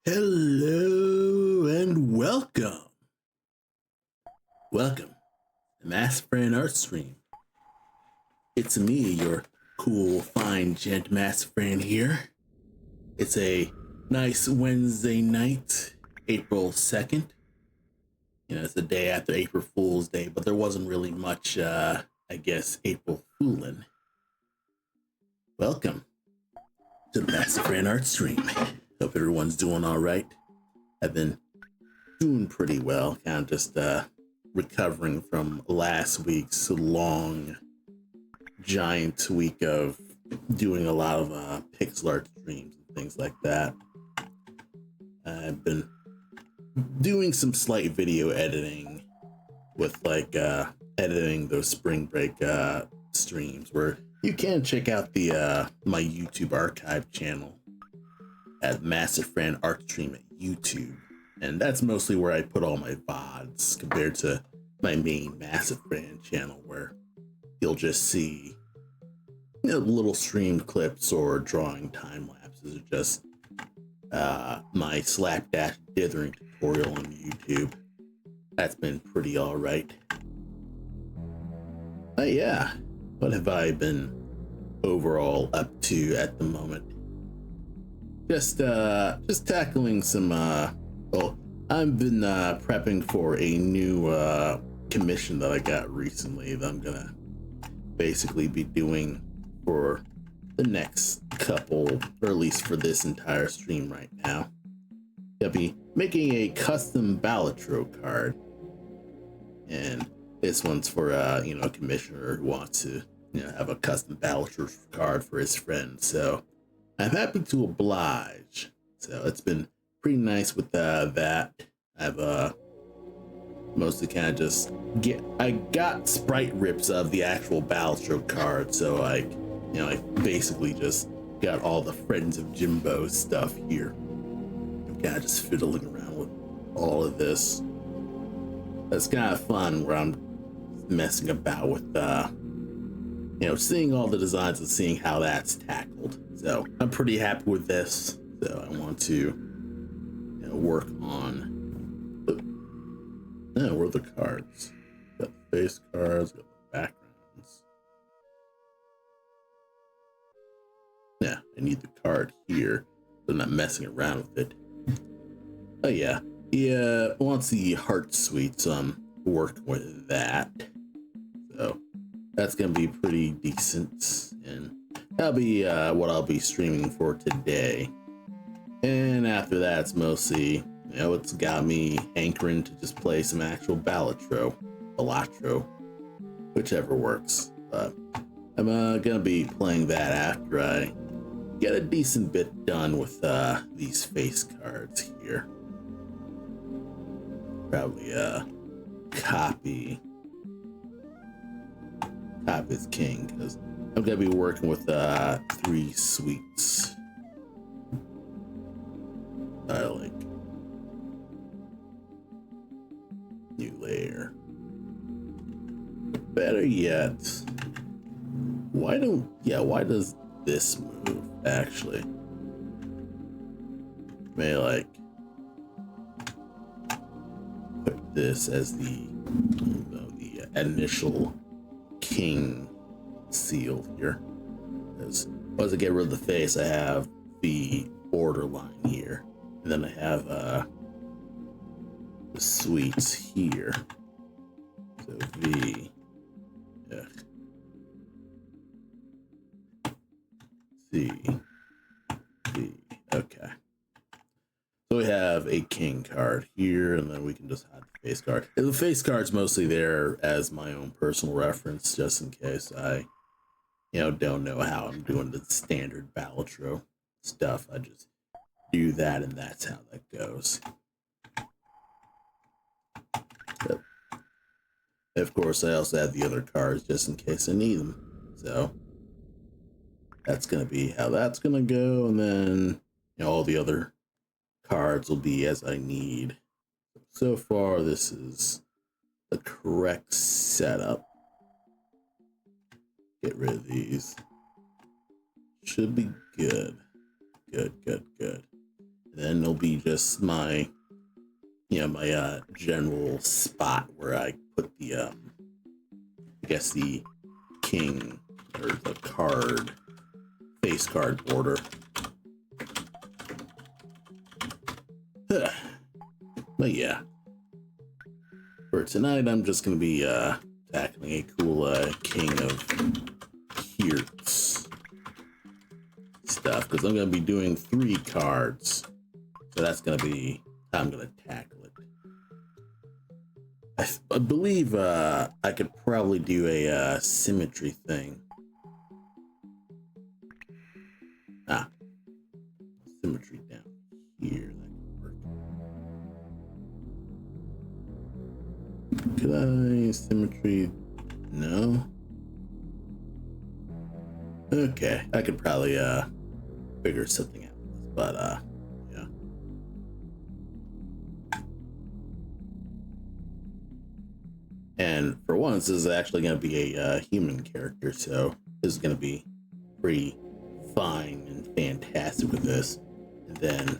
Hello and welcome. Welcome to Master Friend Art Stream. It's me, your cool, fine gent Master Friend here. It's a nice Wednesday night, April 2nd. You know, it's the day after April Fool's Day, but there wasn't really much, April Fooling. Welcome to the Master Friend Art Stream. Hope everyone's doing all right. I've been doing pretty well, kind of just recovering from last week's long, giant week of doing a lot of pixel art streams and things like that. I've been doing some slight video editing with editing those spring break streams, where you can check out the my YouTube archive channel at Master Friend Art Stream at YouTube. And that's mostly where I put all my VODs compared to my main Massive Friend channel, where you'll just see, you know, little stream clips or drawing time lapses, or just my slapdash dithering tutorial on YouTube. That's been pretty all right. But yeah, what have I been overall up to at the moment? Just tackling some I've been prepping for a new commission that I got recently that I'm gonna basically be doing for the next couple, or at least for this entire stream right now. I'll be making a custom Balatro card, and this one's for a commissioner who wants to have a custom Balatro card for his friend. So I'm happy to oblige. So it's been pretty nice with that. I've mostly kind of just I got sprite rips of the actual Balatro card, so I basically just got all the Friends of Jimbo stuff here. I'm kind of just fiddling around with all of this. That's kind of fun, where I'm messing about with seeing all the designs and seeing how that's tackled. So I'm pretty happy with this. So I want to work on where are the cards? Got the face cards, got the backgrounds. Yeah, I need the card here, so I'm not messing around with it. Oh yeah, wants the heart suite, so I'm working with that. So that's gonna be pretty decent, and that'll be what I'll be streaming for today. And after that, it's mostly, it's got me hankering to just play some actual Balatro, whichever works. But I'm gonna be playing that after I get a decent bit done with these face cards here. Probably copy is king, because I'm gonna be working with 3 suites. I like new layer. Better yet, why does this move actually? May I put this as the initial king seal here. Because once I get rid of the face, I have the borderline here. And then I have the suites here. So V. C. D. Okay. So we have a king card here, and then we can just hide the face card. And the face card's mostly there as my own personal reference, just in case I, don't know how I'm doing the standard Balatro stuff. I just do that, and that's how that goes. But of course, I also have the other cards just in case I need them. So that's gonna be how that's gonna go, and then all the other cards will be as I need. So far, this is the correct setup. Get rid of these. Should be good. Good. And then there'll be just my, my general spot where I put the, I guess the king or the card, face card border. But yeah, for tonight, I'm just going to be tackling a cool King of Hearts stuff, because I'm going to be doing 3 cards. So that's going to be how I'm going to tackle it. I believe I could probably do a symmetry thing. Symmetry down here. Could I symmetry? No. Okay, I could probably figure something out, but yeah. And for once, this is actually going to be a human character, so this is going to be pretty fine and fantastic with this. And then,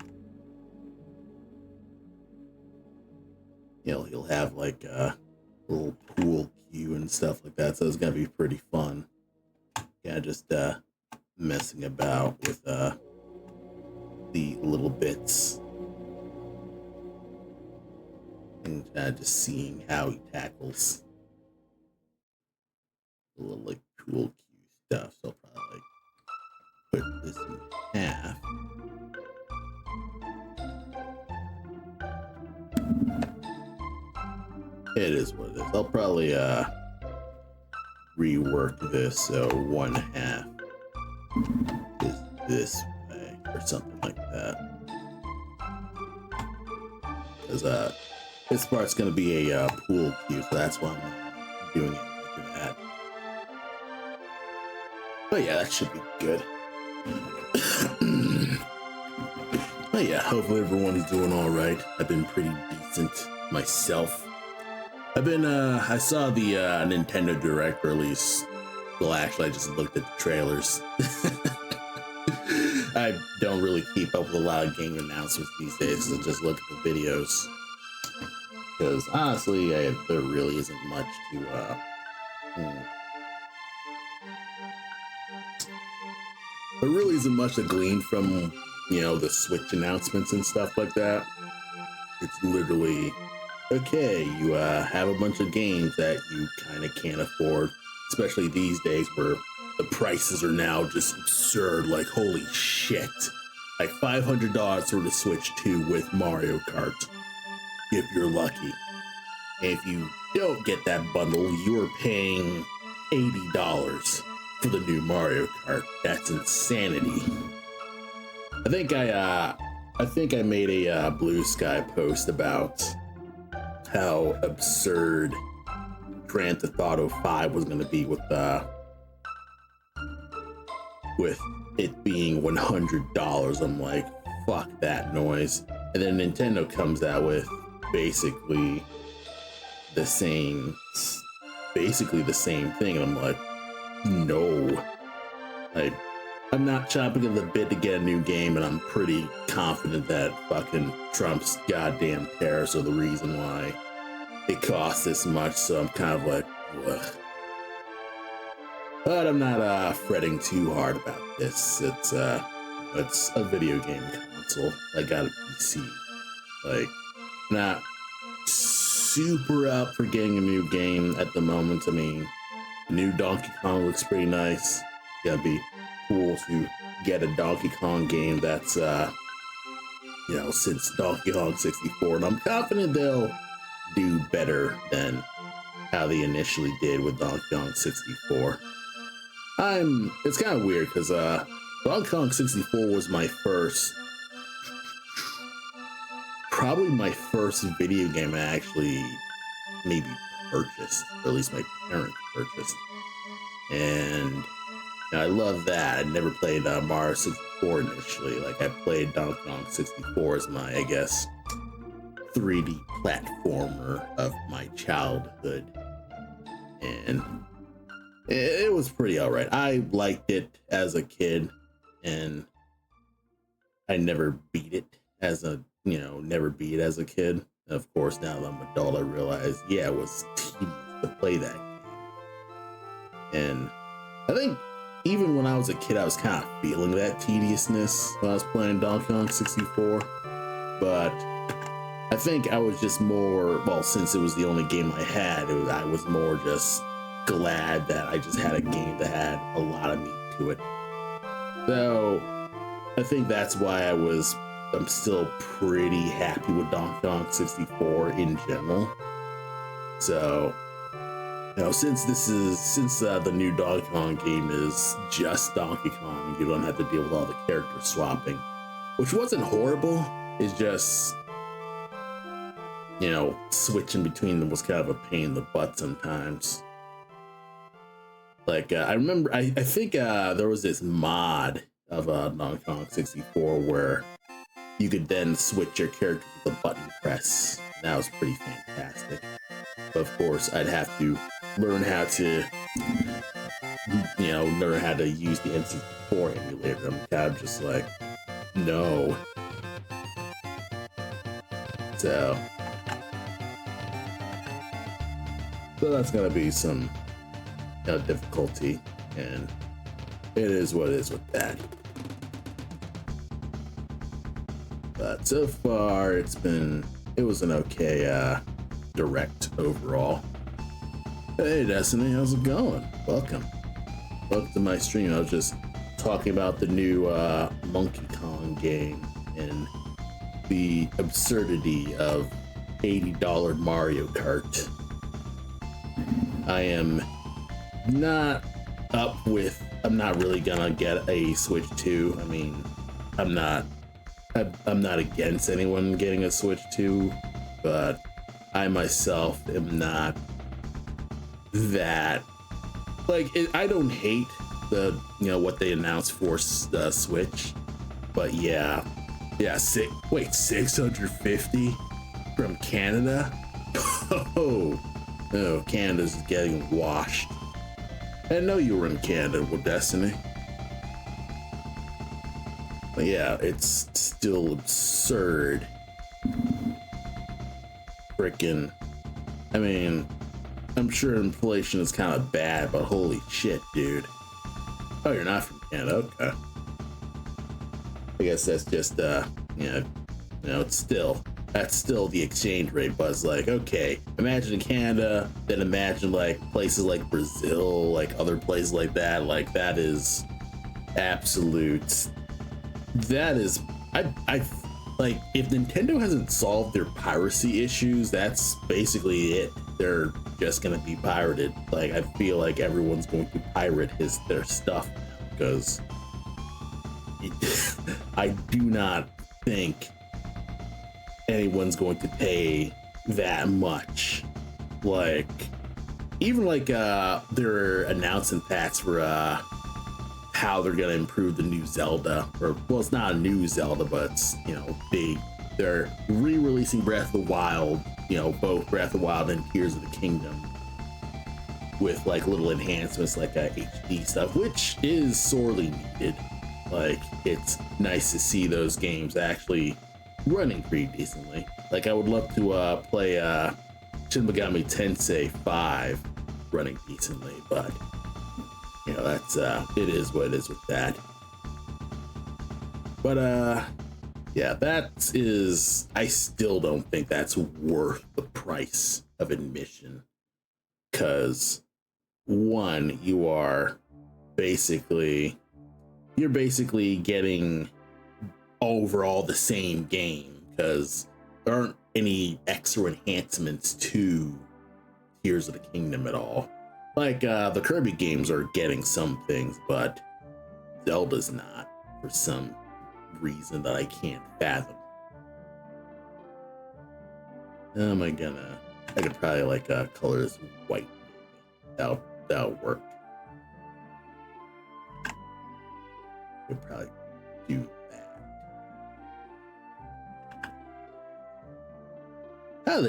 he'll have like a little pool cue and stuff like that, so it's going to be pretty fun. Yeah, just messing about with the little bits and just seeing how he tackles a little like pool cue stuff. So I'll probably like put this in half. It is what it is. I'll probably rework this so 1/2 is this way or something like that. Because this part's going to be a pool cue, so that's why I'm doing it like that. But yeah, that should be good. But yeah, hopefully everyone's doing all right. I've been pretty decent myself. I saw the Nintendo Direct release. Well, actually, I just looked at the trailers. I don't really keep up with a lot of game announcements these days, so just look at the videos. Because honestly, there really isn't much to, there really isn't much to glean from, the Switch announcements and stuff like that. It's literally, okay, you have a bunch of games that you kind of can't afford, especially these days where the prices are now just absurd. Like, holy shit. Like $500 for the Switch 2 with Mario Kart, if you're lucky. And if you don't get that bundle, you're paying $80 for the new Mario Kart. That's insanity. I think I made a Blue Sky post about how absurd Grand Theft Auto 5 was going to be with it being $100. I'm like, fuck that noise. And then Nintendo comes out with basically the same thing, and I'm like, no. I'm not chopping at the bit to get a new game, and I'm pretty confident that fucking Trump's goddamn tariffs are the reason why it costs this much, so I'm kind of like, ugh. But I'm not fretting too hard about this. It's a video game console. I got a PC. Like, not super up for getting a new game at the moment. I mean, the new Donkey Kong looks pretty nice. It'd be cool to get a Donkey Kong game that's, since Donkey Kong 64, and I'm confident they'll do better than how they initially did with Donkey Kong 64. It's kind of weird because Donkey Kong 64 was probably my first video game I actually maybe purchased, or at least my parents purchased. And I love that. I never played Mario 64 initially. Like, I played Donkey Kong 64 as my, I guess, 3D platformer of my childhood. And it was pretty alright. I liked it as a kid, and I never beat it. as a, never beat as a kid. Of course, now that I'm an adult, I realize, yeah, it was tedious to play that game. And I think even when I was a kid, I was kind of feeling that tediousness when I was playing Donkey Kong 64. But I think I was just more, well, since it was the only game I had, I was more just glad that I just had a game that had a lot of meat to it. So I think that's why I'm still pretty happy with Donkey Kong 64 in general. So, since the new Donkey Kong game is just Donkey Kong, you don't have to deal with all the character swapping, which wasn't horrible. It's just, switching between them was kind of a pain in the butt sometimes. Like, I remember, I think there was this mod of Donkey Kong 64 where you could then switch your character with a button press. That was pretty fantastic. But of course, I'd have to learn how to, learn how to use the N64 emulator. I'm kind of just like, no. So that's gonna be some difficulty, and it is what it is with that. But so far, it was an okay direct overall. Hey Destiny, how's it going? Welcome to my stream. I was just talking about the new Monkey Kong game and the absurdity of $80 Mario Kart. I am not I'm not really gonna get a Switch 2. I mean, I'm not against anyone getting a Switch 2, but I myself am not that, like, I don't hate what they announced for the Switch, but yeah, 650 from Canada. Oh, Canada's getting washed. I didn't know you were in Canada with Destiny. But yeah, it's still absurd. Freaking, I mean, I'm sure inflation is kind of bad, but holy shit, dude. Oh, you're not from Canada, okay. I guess that's just, that's still the exchange rate, but it's like, okay, imagine Canada, then imagine like places like Brazil, like other places like that. Like, that is absolute. That is, I like, if Nintendo hasn't solved their piracy issues, that's basically it. They're just gonna be pirated. Like, I feel like everyone's going to pirate their stuff because I do not think anyone's going to pay that much. Like, even like they're announcing packs for how they're gonna improve the new Zelda, or, well, it's not a new Zelda, but it's, they're re-releasing Breath of the Wild, both Breath of the Wild and Tears of the Kingdom, with like little enhancements like HD stuff, which is sorely needed. Like, it's nice to see those games actually running pretty decently. Like, I would love to play Shin Megami Tensei 5 running decently, but that's it is what it is with that. But yeah, I still don't think that's worth the price of admission, because one, you're basically getting overall the same game, because there aren't any extra enhancements to Tears of the Kingdom at all. Like, the Kirby games are getting some things, but Zelda's not, for some reason that I can't fathom. I could probably like color this white. That'll work. Could probably do that. How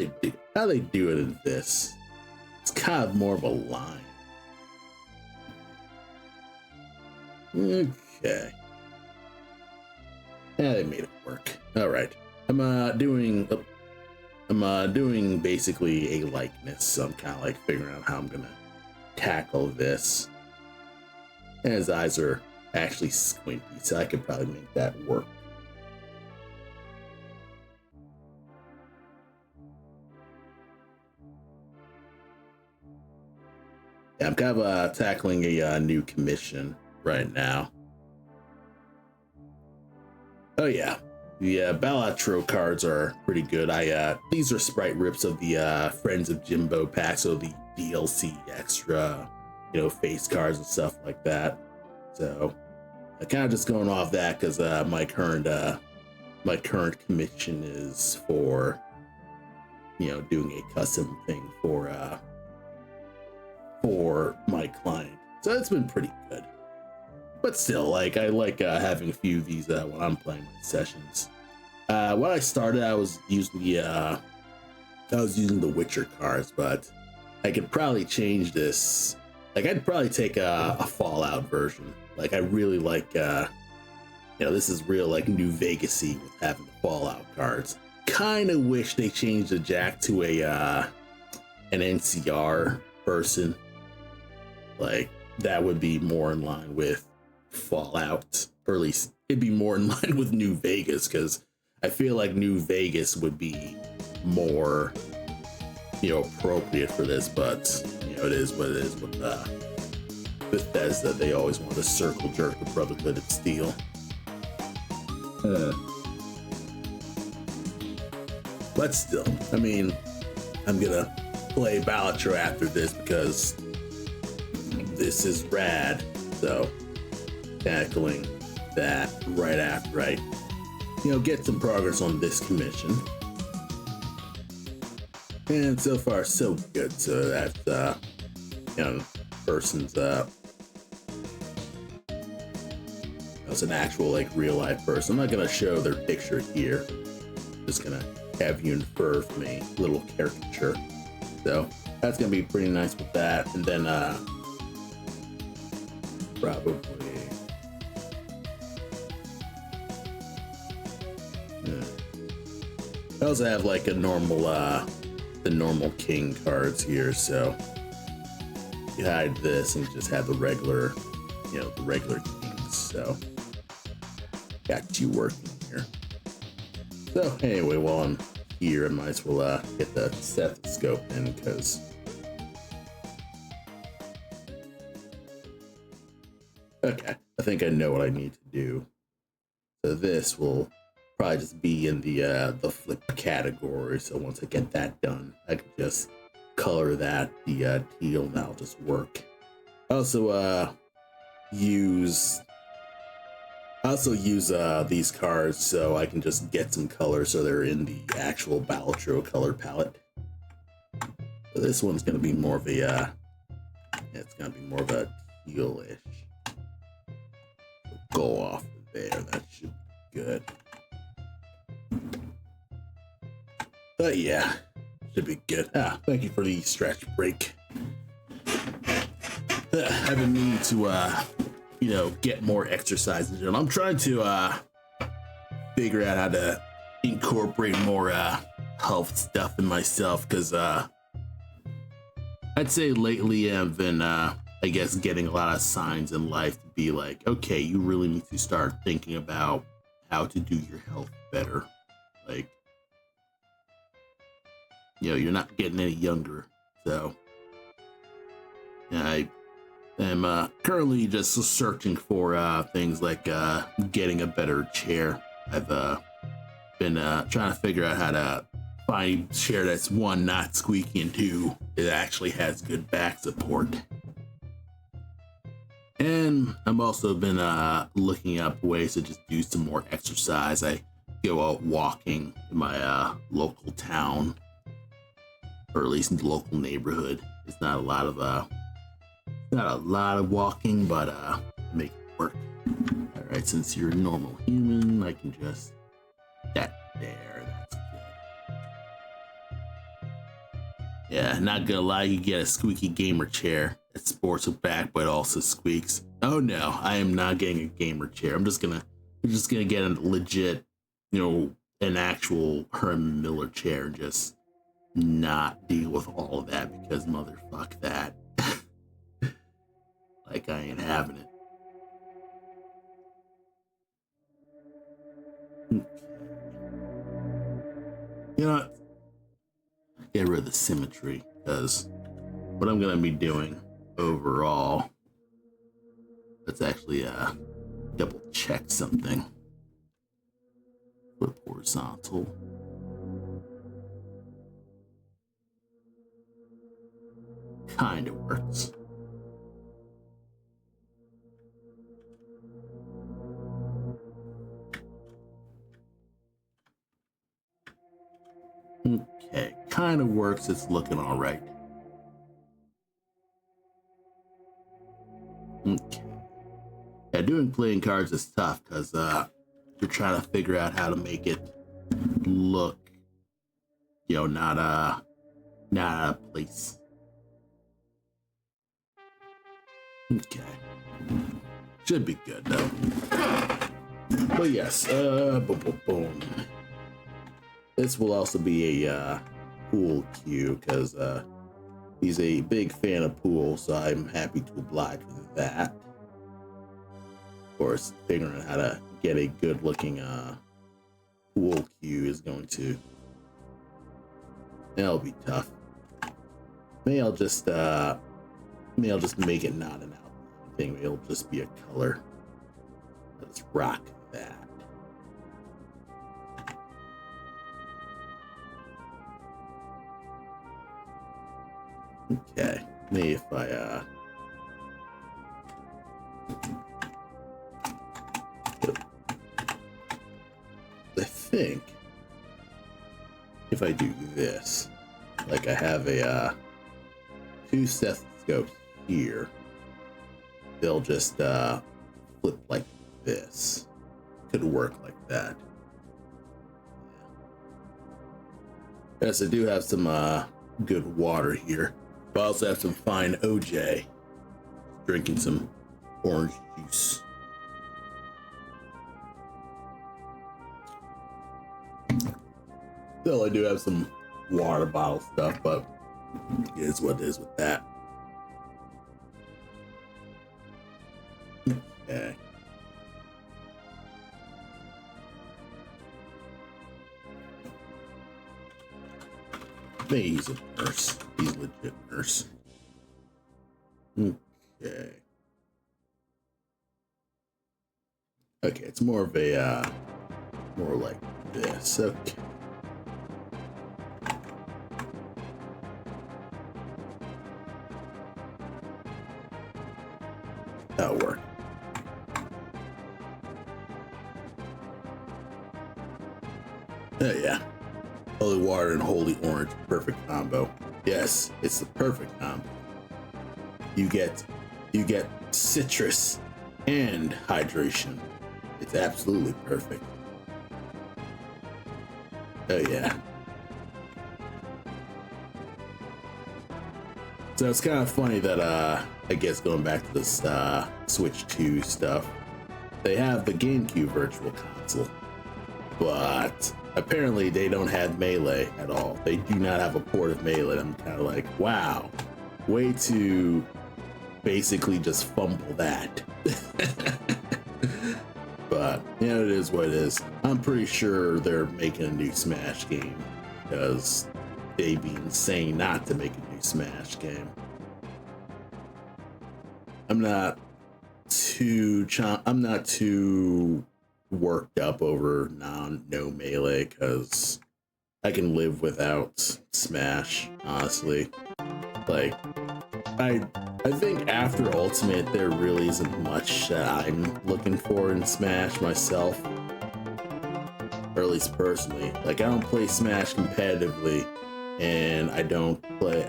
they do it in this? It's kind of more of a line. Okay. Yeah, they made it work. All right. I'm doing doing basically a likeness. So I'm kind of like figuring out how I'm gonna tackle this. And his eyes are actually squinty, so I could probably make that work. Yeah, I'm kind of tackling a new commission right now. Oh yeah, the Balatro cards are pretty good. These are sprite rips of the Friends of Jimbo pack, so the DLC extra, face cards and stuff like that. So I kind of just going off that because my current commission is for doing a custom thing for my client. So it's been pretty good. But still, like I like having a few of these when I'm playing my sessions. When I started, I was using the Witcher cards, but I could probably change this. Like I'd probably take a Fallout version. Like I really like, this is real like New Vegas-y with having the Fallout cards. Kind of wish they changed the Jack to an NCR person. Like that would be more in line with Fallout, or at least it'd be more in line with New Vegas, because I feel like New Vegas would be more appropriate for this. But it is what it is with Bethesda. They always want to circle jerk the Brotherhood of Steel. But still, I mean, I'm gonna play Balatro after this because this is rad. So tackling that right after I get some progress on this commission. And so far so good. So that's person's that's an actual like real life person. I'm not gonna show their picture here, just gonna have you infer from a little caricature. So that's gonna be pretty nice with that. And then probably I also have like a normal the normal king cards here, so you hide this and just have the regular the regular kings. So got you working here. So anyway, while I'm here, I might as well get the stethoscope in, because okay, I think I know what I need to do. So this will probably just be in the flip category. So once I get that done, I can just color that the teal, and that'll just work. I also use these cards so I can just get some color so they're in the actual Balatro color palette. So this one's gonna be more of a it's gonna be more of a tealish. Go off there, that should be good. But yeah, should be good. Thank you for the stretch break. I've been meaning to get more exercise in general. I'm trying to figure out how to incorporate more health stuff in myself, because I'd say lately I've been I guess getting a lot of signs in life to be like, okay, you really need to start thinking about how to do your health better. Like, you're not getting any younger. So I am currently just searching for things like getting a better chair. I've been trying to figure out how to find a chair that's, one, not squeaky, and two, it actually has good back support. And I've also been looking up ways to just do some more exercise. I go out walking in my local town, or at least in the local neighborhood. It's not a lot of walking, but I make it work. All right, since you're a normal human, I can just that there. That's good. Yeah, not gonna lie, you get a squeaky gamer chair that sports a back but also squeaks. Oh no, I am not getting a gamer chair. I'm just gonna get a legit, an actual Herman Miller chair and just not deal with all of that because motherfuck that. Like I ain't having it. You know, get rid of the symmetry because what I'm gonna be doing overall, let's actually double check something. Flip horizontal. Kind of works. Okay, kind of works. It's looking all right. Okay. Yeah, doing playing cards is tough because you're trying to figure out how to make it look, not out of place. Okay. Should be good though. But yes, boom, boom, boom. This will also be a pool cue because he's a big fan of pool, so I'm happy to oblige with that. Of course, figuring out how to get a good looking pool cue is going to, that'll be tough. Maybe I'll just make it not an outline thing. It'll just be a color. Let's rock that. Okay, maybe if I think if I do this, like I have a two stethoscopes here, they'll just flip like this. Could work like that. Yes, I do have some good water here. But I also have some fine OJ. Drinking some orange juice. Still, I do have some water bottle stuff, but it is what it is with that. Okay. Maybe he's a nurse. He's a legit nurse. Okay. Okay, it's more of a, more like this. Okay. That'll work. Oh yeah. Holy water and holy orange, perfect combo. Yes, it's the perfect combo. You get citrus and hydration. It's absolutely perfect. Oh yeah. So it's kind of funny that I guess going back to this Switch 2 stuff, they have the GameCube Virtual Console, but apparently they don't have Melee at all. They do not have a port of Melee. I'm kind of like, wow, way to basically just fumble that. But it is what it is. I'm pretty sure they're making a new Smash game because they'd be insane not to make a new Smash game. I'm not too worked up over no Melee because I can live without Smash, honestly. Like, I think after Ultimate there really isn't much that I'm looking for in Smash myself, or at least personally. Like, I don't play Smash competitively, and I don't play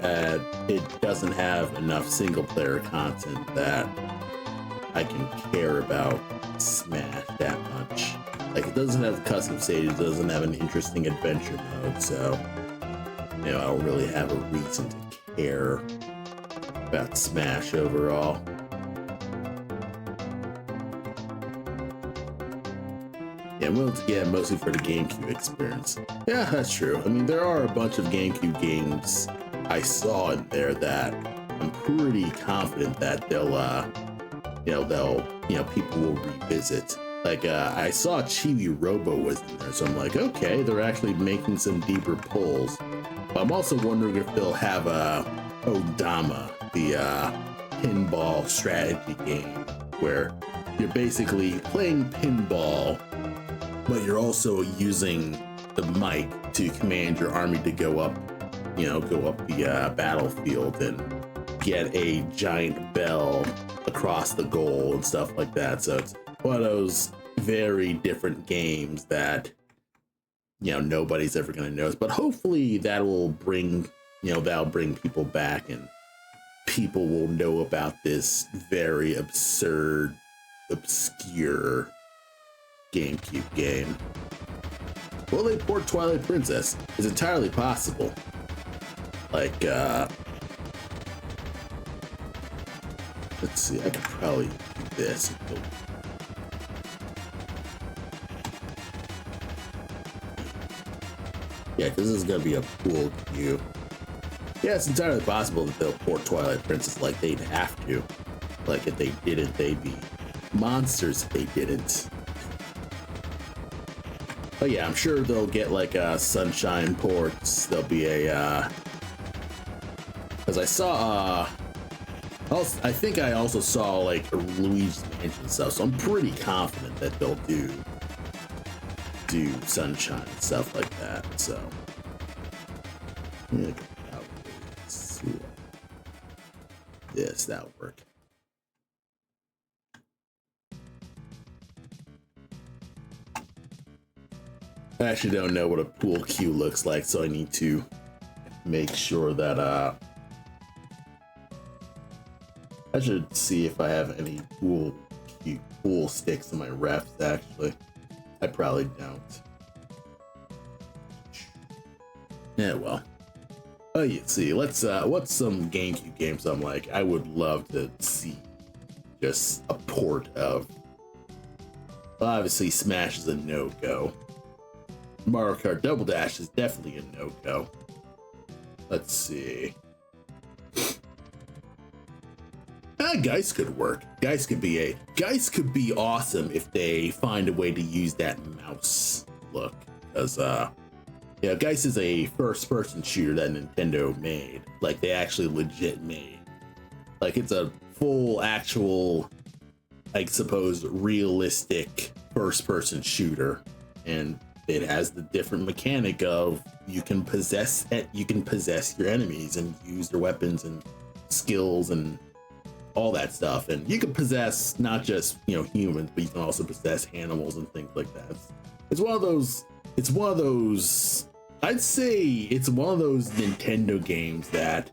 it doesn't have enough single player content that I can care about Smash that much. Like, it doesn't have custom stages, it doesn't have an interesting adventure mode, so I don't really have a reason to care about Smash overall. Yeah, mostly for the GameCube experience. Yeah, that's true. I mean, there are a bunch of GameCube games I saw in there that I'm pretty confident that people will revisit. Like, I saw Chibi Robo was in there, so I'm like, okay, they're actually making some deeper pulls. But I'm also wondering if they'll have Odama, the pinball strategy game, where you're basically playing pinball, but you're also using the mic to command your army to go up the battlefield and get a giant bell across the goal and stuff like that. So it's one of those very different games that nobody's ever going to notice, but hopefully that'll bring people back and people will know about this very obscure GameCube game. Will they port Twilight Princess? It's entirely possible. Like, let's see, I could probably do this. Yeah, because this is going to be a cool queue. Yeah, it's entirely possible that they'll port Twilight Princess, like they'd have to. Like, if they didn't, they'd be monsters if they didn't. But yeah, I'm sure they'll get like Sunshine ports. There'll be a because I saw I think I also saw like a Luigi's Mansion stuff, so I'm pretty confident that they'll do Sunshine and stuff like that. So yeah, that'll work. I actually don't know what a pool queue looks like, so I need to make sure that I should see if I have any pool sticks in my refs. Actually, I probably don't. Yeah, well. Oh, you see, let's what's some GameCube games I'm like I would love to see just a port of. Well, obviously, Smash is a no-go. Mario Kart Double Dash is definitely a no-go. Let's see. Geist could work. Geist could be awesome if they find a way to use that mouse look. Because Geist is a first-person shooter that Nintendo made. Like, they actually legit made. Like, it's a full, actual, I suppose, realistic first-person shooter. And it has the different mechanic of you can possess your enemies and use their weapons and skills and all that stuff. And you can possess not just humans, but you can also possess animals and things like that. It's one of those. I'd say it's one of those Nintendo games that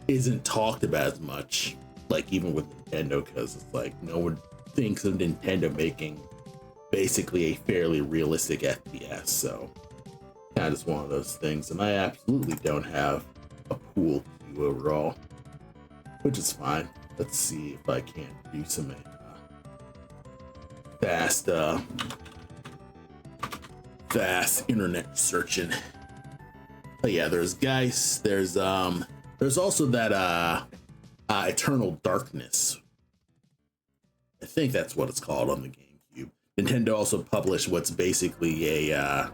isn't talked about as much. Like even with Nintendo, because it's like no one thinks of Nintendo making basically a fairly realistic FPS, so kind of just one of those things. And I absolutely don't have a pool queue overall, which is fine. Let's see if I can't do some fast internet searching. But yeah, there's Geist. There's also that Eternal Darkness. I think that's what it's called on the GameCube. Nintendo also published what's basically a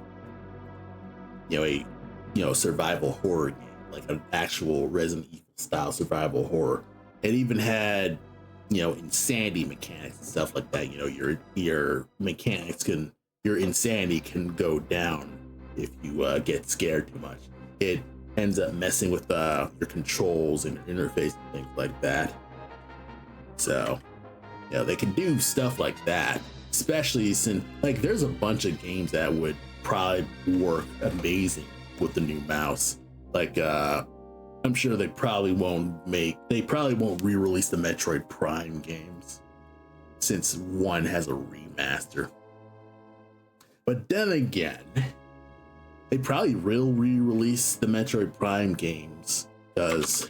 survival horror game, like an actual Resident Evil style survival horror. It even had insanity mechanics and stuff like that. Your insanity can go down if you get scared too much. It ends up messing with your controls and your interface and things like that. So they can do stuff like that. Especially since there's a bunch of games that would probably work amazing with the new mouse. I'm sure they probably won't re-release the Metroid Prime games since one has a remaster. But then again, they probably will re-release the Metroid Prime games because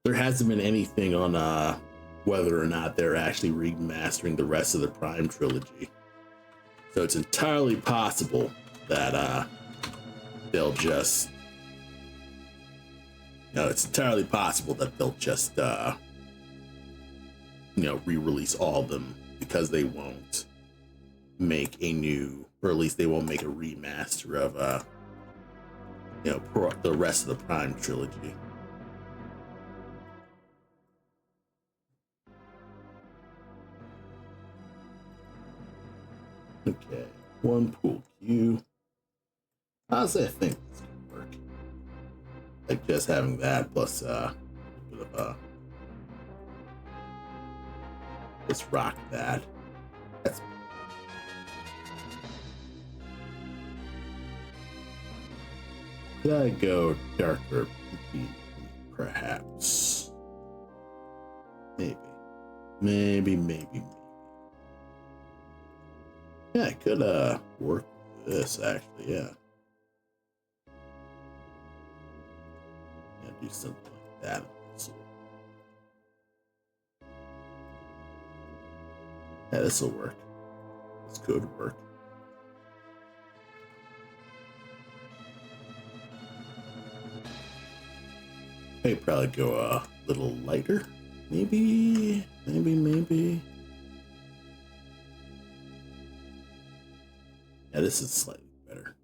there hasn't been anything on whether or not they're actually remastering the rest of the Prime trilogy. So it's entirely possible that they'll just, it's entirely possible that they'll just, re-release all of them, because they won't make a new, or at least they won't make a remaster of, the rest of the Prime trilogy. Okay, one pool cue. Honestly, I think this could work. Like just having that plus a bit of let's rock that. That's could I go darker? Perhaps. Maybe. Yeah, I could work with this actually, yeah. Yeah, do something like that. Yeah, this'll work. This could work. I'd probably go a little lighter. Maybe. Yeah, this is slightly better.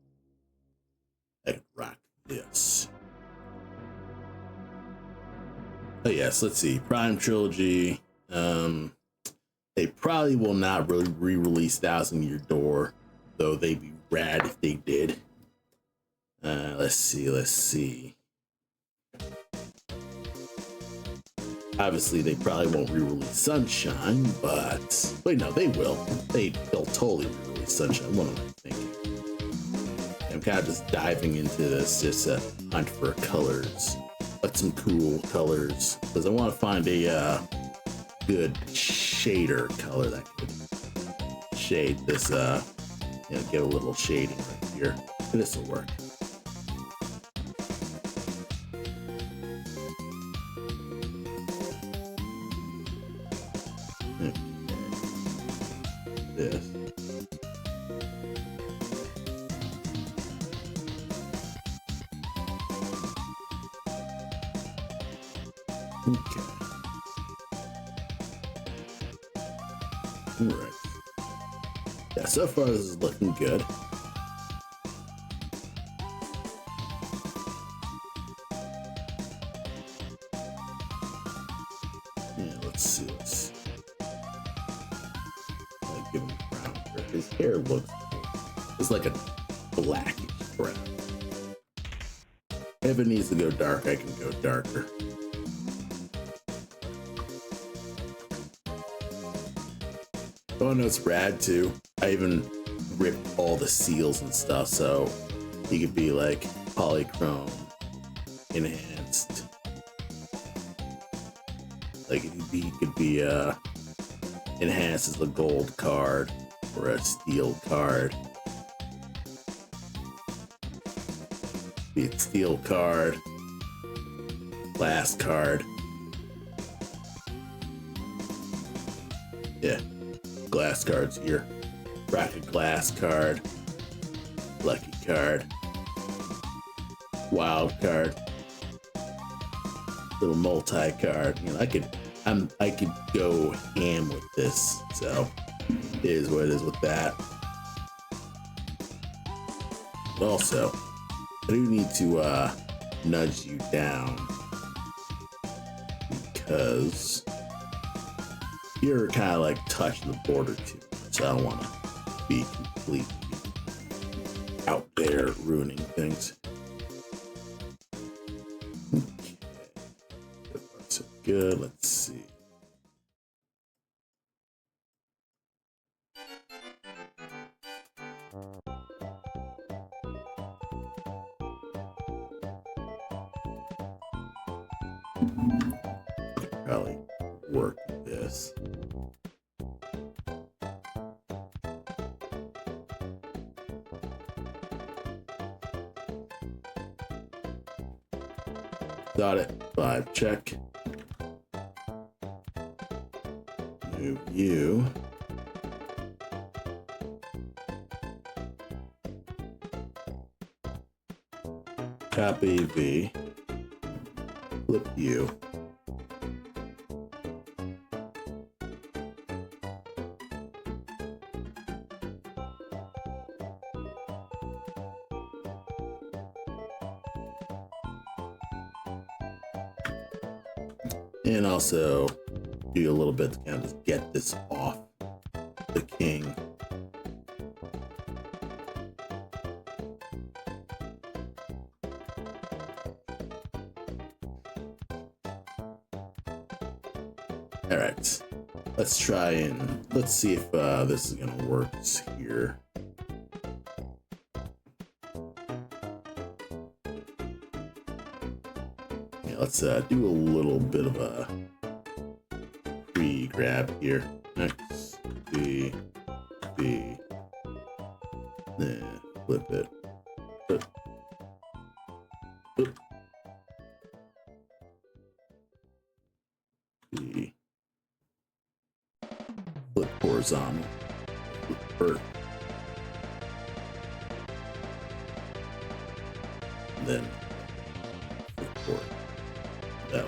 I could rock this. Oh yes, let's see. Prime Trilogy. They probably will not really re-release Thousand Year Door, though they'd be rad if they did. Let's see. Obviously, they probably won't re-release Sunshine, but wait, no, they will. They'll totally re-release Sunshine. What am I thinking? I'm kind of just diving into this, just a hunt for colors, like some cool colors, because I want to find a good shader color that could shade this. Get a little shading right here. This will work. This. Okay. All right. Yeah, so far this is looking good. Yeah, let's see. Give him brown. His hair looks it's like a blackish brown. If it needs to go dark, I can go darker. Oh no, it's rad too. I even ripped all the seals and stuff, so he could be like polychrome enhanced. Like he could be enhanced as a gold card or a steel card. Be it steel card, glass card. Yeah, glass cards here. Bracket glass card, lucky card, wild card, little multi card. I could go ham with this, so it is what it is with that. But also, I do need to nudge you down because you're kind of like touching the border too much. So I don't want to be completely out there ruining things. Okay, so far so good. Let's see. Probably work this. Got it. 5 check. Move you. copy V. Flip U. And also do a little bit to kind of get this off the king. All right, let's try and let's see if this is gonna work here. Yeah, let's do a little bit of a pre-grab here. X, B, B, then flip it. B. Flip horizontal. Flip. And then flip forward. That.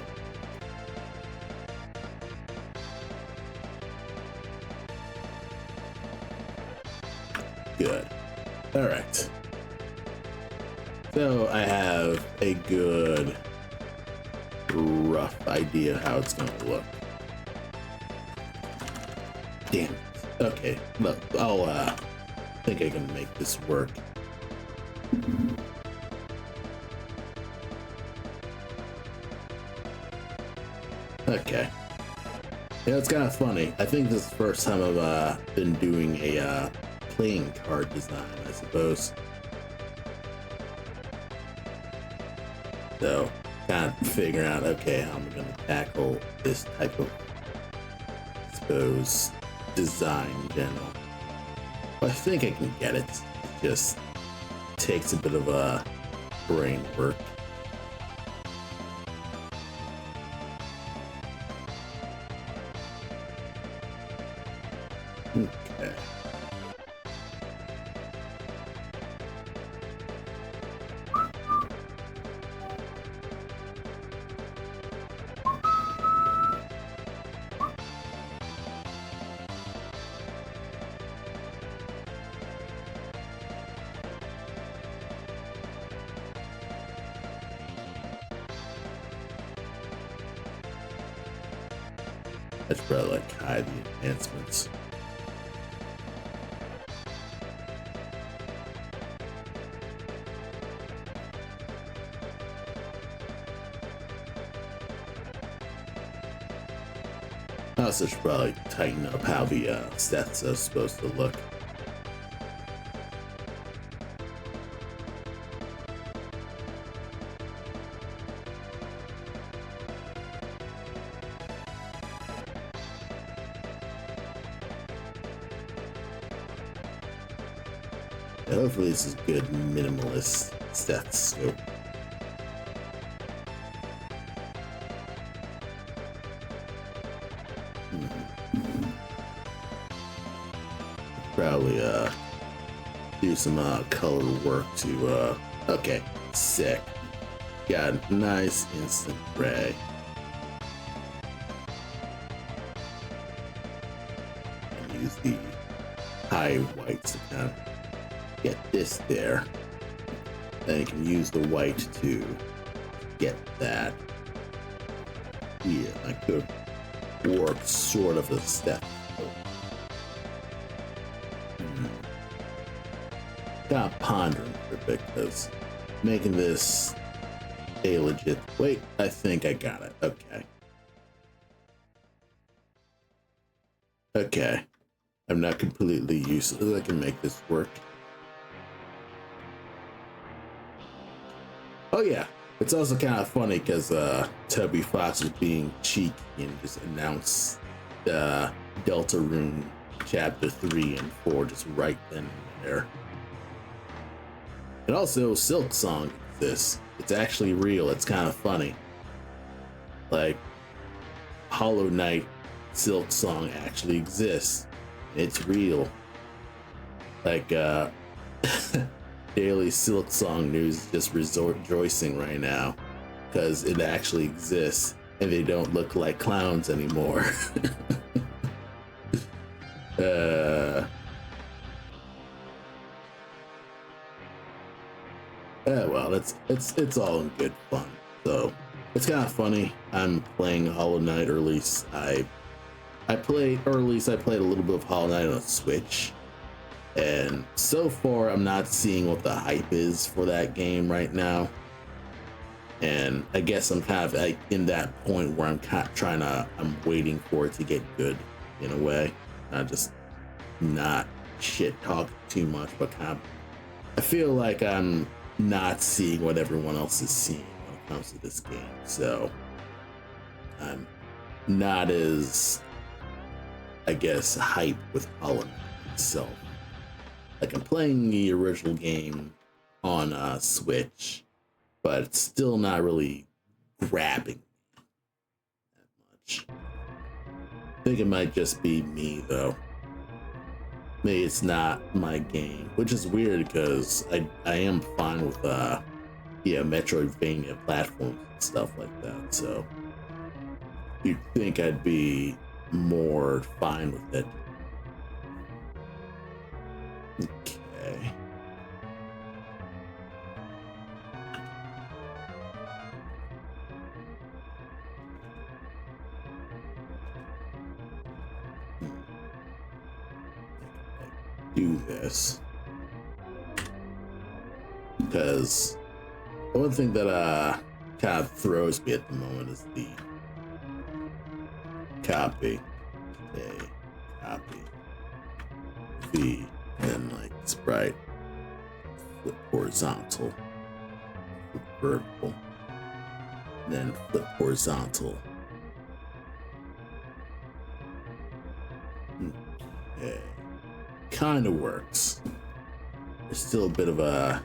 Good. All right. So I have a good rough idea how it's gonna look. Damn. Okay. Look, I'll think I can make this work. Okay. Yeah, it's kind of funny. I think this is the first time I've been doing a playing card design, I suppose. So, kind of figuring out, okay, how I'm going to tackle this type of, I suppose, design in general. But I think I can get it. It just takes a bit of brain work. Okay. I should probably like hide the enhancements. I also should probably tighten up how the stats are supposed to look. Yeah, hopefully this is good minimalist stats scope. Probably do some color work to okay, sick. Got a nice instant gray. And use the high whites to kind of get this there. Then you can use the white to get that. Yeah, I could work sort of a step. Kind of pondering for a bit because making this a legit. Wait, I think I got it. Okay. Okay. I'm not completely useless. I can make this work. Oh yeah. It's also kind of funny because Toby Fox was being cheeky and just announced Deltarune Chapter 3 and 4 just right then and there. And also, Silk Song exists. It's actually real. It's kind of funny. Like, Hollow Knight Silk Song actually exists. It's real. Like, Daily Silk Song News is just rejoicing right now because it actually exists and they don't look like clowns anymore. Well, it's all in good fun. So it's kind of funny. I'm playing Hollow Knight, or at least I played a little bit of Hollow Knight on a Switch. And so far, I'm not seeing what the hype is for that game right now. And I guess I'm kind of like in that point where I'm waiting for it to get good in a way. I just not shit talk too much, but I feel like I'm not seeing what everyone else is seeing when it comes to this game. So I'm not as, I guess, hype with Hollow Knight itself. Like, I'm playing the original game on Switch, but it's still not really grabbing me that much. I think it might just be me, though. Maybe it's not my game, which is weird because I am fine with Metroidvania platforms and stuff like that. So you'd think I'd be more fine with it. Okay. Do this because the one thing that kind of throws me at the moment is the copy V, and like sprite, flip horizontal, flip vertical, then flip horizontal. Okay. Kind of works. There's still a bit of a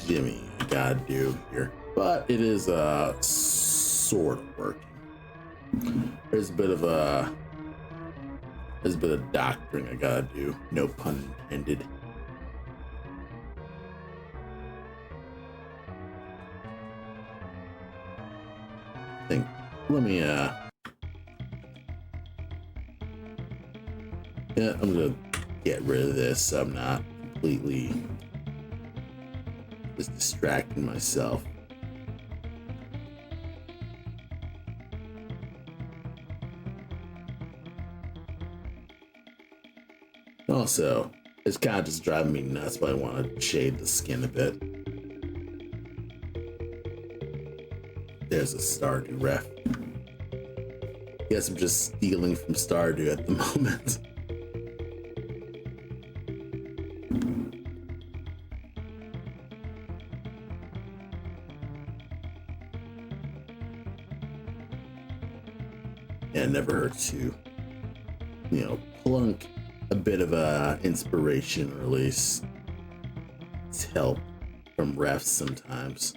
jimmy I gotta do here, but it is sort of working. There's a bit of doctoring I gotta do. No pun intended. Let me I'm gonna get rid of this so I'm not completely just distracting myself. Also, it's kind of just driving me nuts, but I want to shade the skin a bit. There's a Stardew ref. Guess I'm just stealing from Stardew at the moment. Yeah, it never hurts to, plunk a bit of inspiration, or at least help from refs sometimes.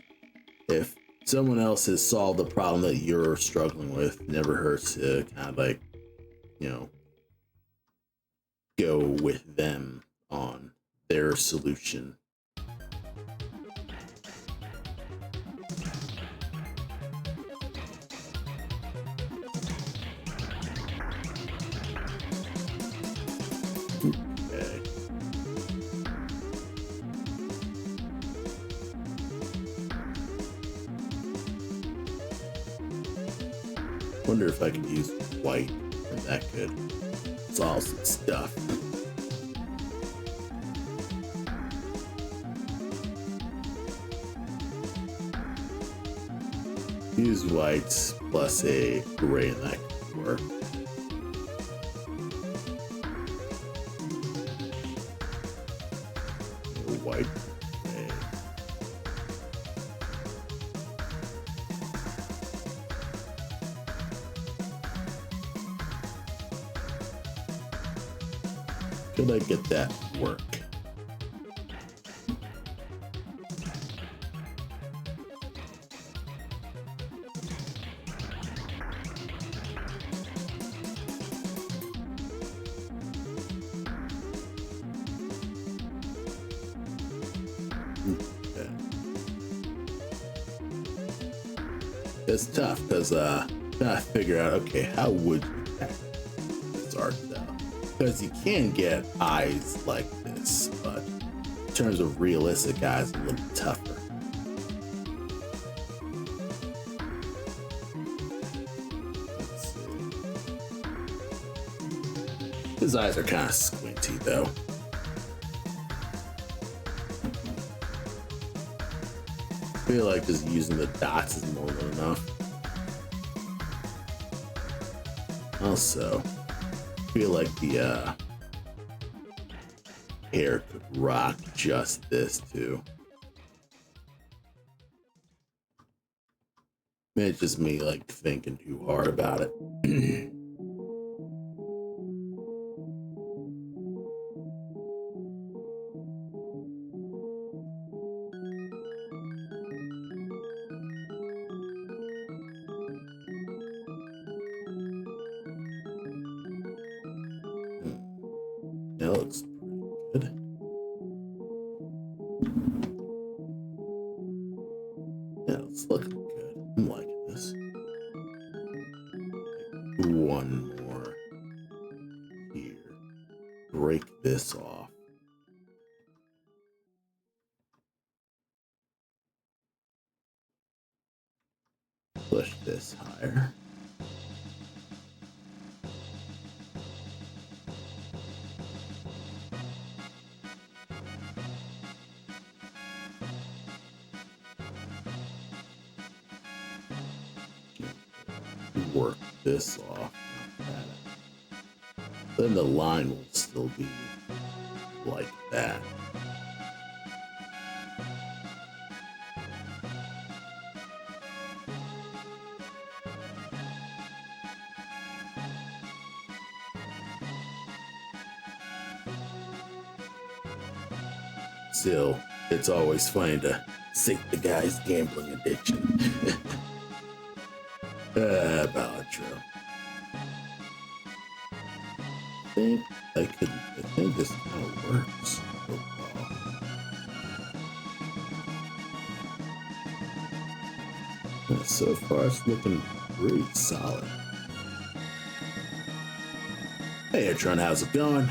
If someone else has solved the problem that you're struggling with, it never hurts to kind of like, go with them on their solution. Okay. Wonder if I could use white. Is that good? It's awesome stuff. Use whites plus a gray and that could work. White. Gray. Could I get that to work? it's tough because trying to figure out, okay, how would you tackle this art though? Because you can get eyes like this, but in terms of realistic eyes, a little tougher. Let's see. His eyes are kind of squinty though. I feel like just using the dots is more than enough. Also, I feel like the hair could rock just this too. It's just me like thinking too hard about it. That looks pretty good. Yeah, it's looking good. I'm liking this. One more here. Break this off. Push this higher. Work this off. Then the line will still be like that. Still, it's always funny to sink the guy's gambling addiction. Balatro. I think this kind of works overall. So far, it's looking pretty solid. Hey, Tron, how's it going?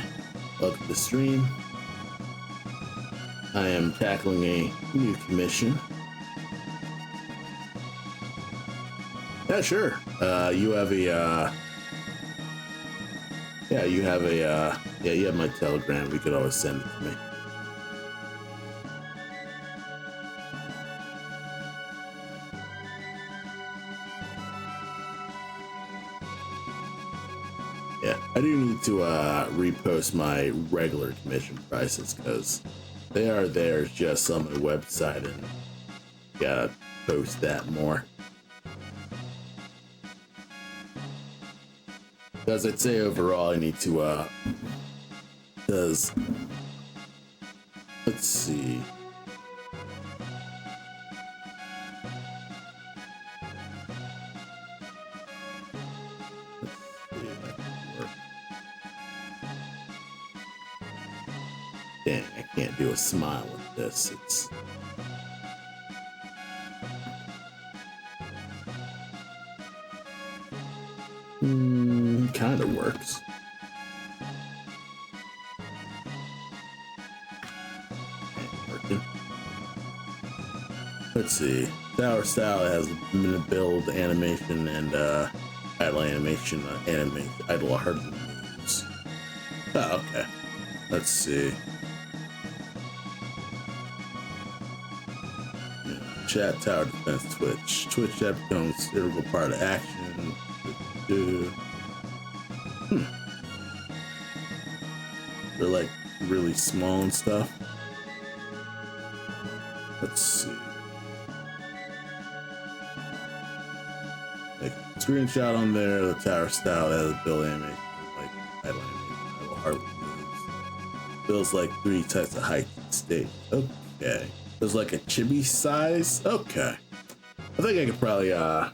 Welcome to the stream. I am tackling a new commission. Yeah, sure. You have a, you have my Telegram. You could always send it to me. Yeah, I do need to repost my regular commission prices because they are there just on my website, and gotta post that more. Because I'd say overall I need to because let's see. Dang, I can't do a smile with this. It's kind of works. Working. Let's see. Tower style has build animation and idle animation, idle hard moves. Oh, okay. Let's see. Chat, tower defense, Twitch chat becomes a integral part of action. They're like really small and stuff. Let's see. Like screenshot on there, the tower style has a build animation, like idle animation, idle hard moves. Builds like 3 types of height and state. Okay. There's like a chibi size. Okay. I think I could probably I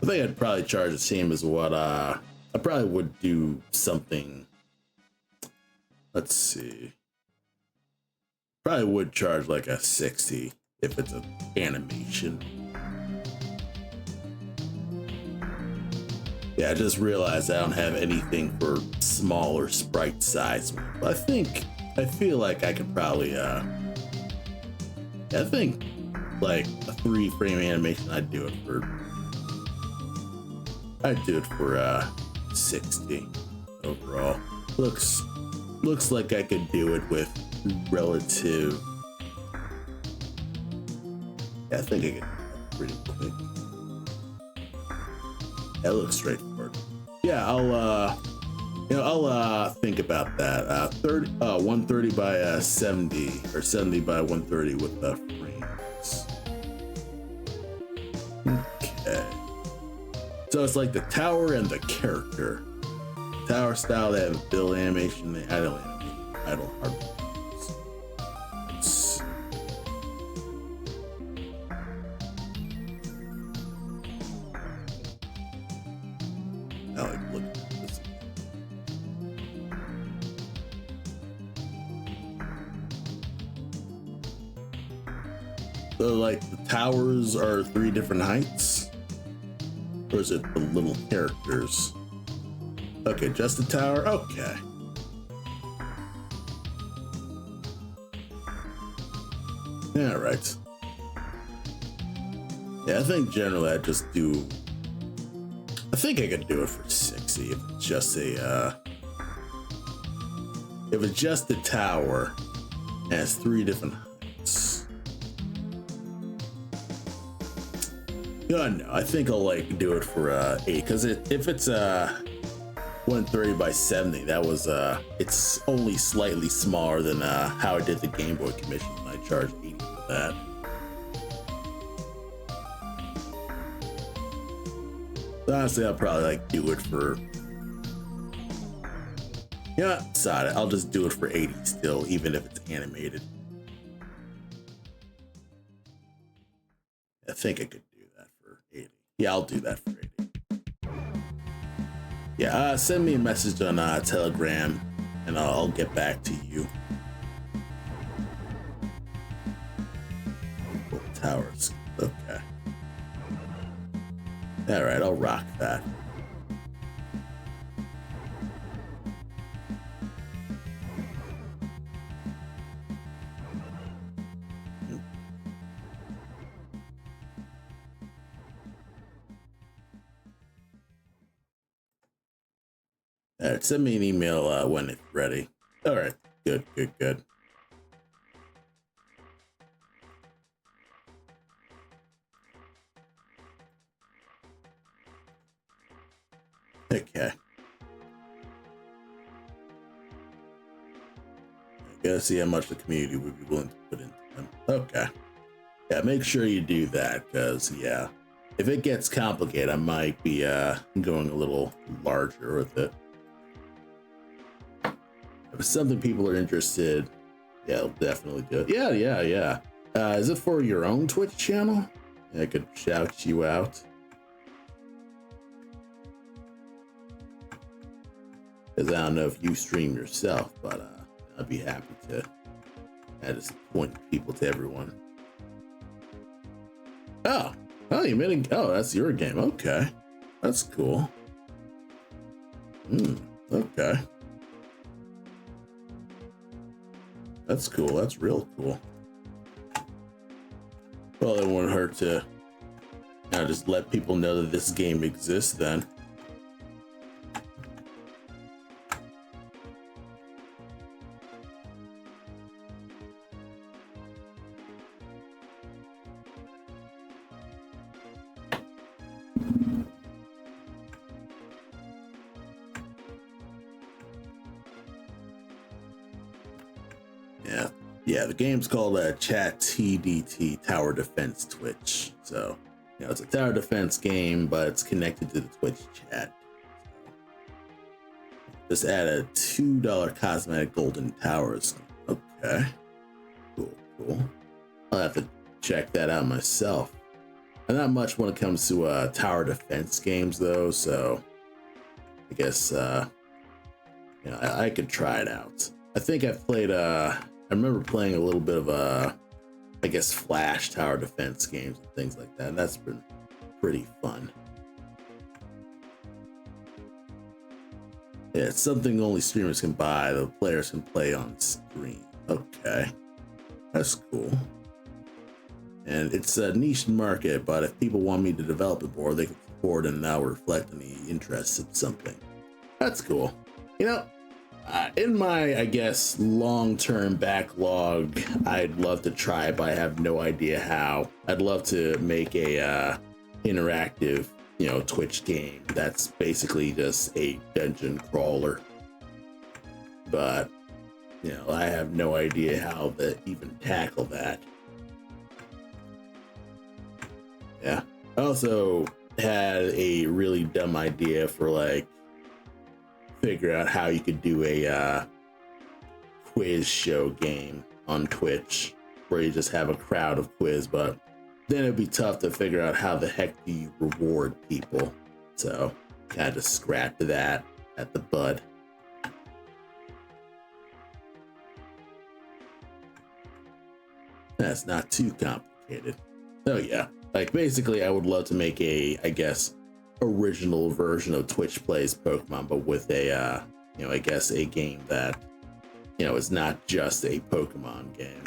think I'd probably charge the same as what I probably would do something. Let's see. Probably would charge like a 60 if it's an animation. Yeah, I just realized I don't have anything for smaller sprite size. But I feel like I could probably, I think like a 3-frame animation, I'd do it for 60 overall. Looks like I could do it with relative. Yeah, I think I could do that pretty quick. That looks straightforward. Yeah, I'll think about that. 130 by 70 or 70 by 130 with the frames. Okay. So it's like the tower and the character. Tower style, they have build animation, the idle animation, idle hardware. So like the towers are 3 different heights? Or is it the little characters? Okay, just the tower? Okay. Yeah, right. Yeah, I think generally I just do. I think I could do it for 60 if it's just a. If it's just the tower and it's 3 different heights. No, I think I'll like do it for 8 because if it's 130 by 70, that was it's only slightly smaller than how I did the Game Boy commission when I charged 80 for that. So honestly, I'll probably like do it for. Yeah, decided I'll just do it for 80 still, even if it's animated. I think I could do that for 80. Yeah, I'll do that for 80. Yeah, send me a message on Telegram, and I'll get back to you. Oh, towers. Okay. All right, I'll rock that. All right, send me an email when it's ready. All right, good. Okay. I gotta see how much the community would be willing to put into them. Okay. Yeah, make sure you do that, because, yeah, if it gets complicated, I might be going a little larger with it. If it's something people are interested, yeah, I'll definitely do it. Yeah. Is it for your own Twitch channel? I could shout you out. Because I don't know if you stream yourself, but I'd be happy to just point people to everyone. Oh, you made a. Oh, that's your game. Okay, that's cool. Okay. That's cool. That's real cool. Well, it won't hurt to just let people know that this game exists then. Yeah, the game's called Chat TDT Tower Defense Twitch. So, it's a tower defense game, but it's connected to the Twitch chat. So, just add a $2 cosmetic golden towers. Okay, cool. I'll have to check that out myself. I'm not much when it comes to tower defense games though, so I guess I could try it out. I think I've played I remember playing a little bit of I guess Flash tower defense games and things like that, and that's been pretty fun. Yeah, it's something only streamers can buy, the players can play on screen. Okay, that's cool. And it's a niche market, but if people want me to develop it more, they can support and now reflect any interest in something. That's cool. You know, in my, I guess, long-term backlog, I'd love to try, but I have no idea how. I'd love to make a interactive, Twitch game that's basically just a dungeon crawler. But, I have no idea how to even tackle that. Yeah. I also had a really dumb idea for figure out how you could do a quiz show game on Twitch where you just have a crowd of quiz, but then it'd be tough to figure out how the heck do you reward people. So kind of just scrapped that at the bud. That's not too complicated. So yeah, basically I would love to make a, I guess, original version of Twitch Plays Pokemon, but with a, I guess a game that, is not just a Pokemon game.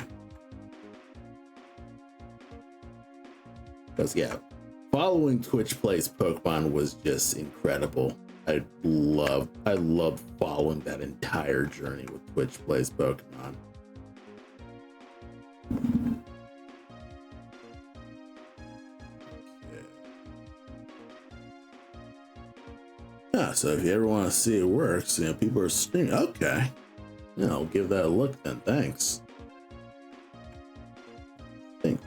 Because yeah, following Twitch Plays Pokemon was just incredible. I loved following that entire journey with Twitch Plays Pokemon. Yeah, so if you ever want to see it works, people are streaming. Okay, I'll give that a look then. Thanks. Thanks.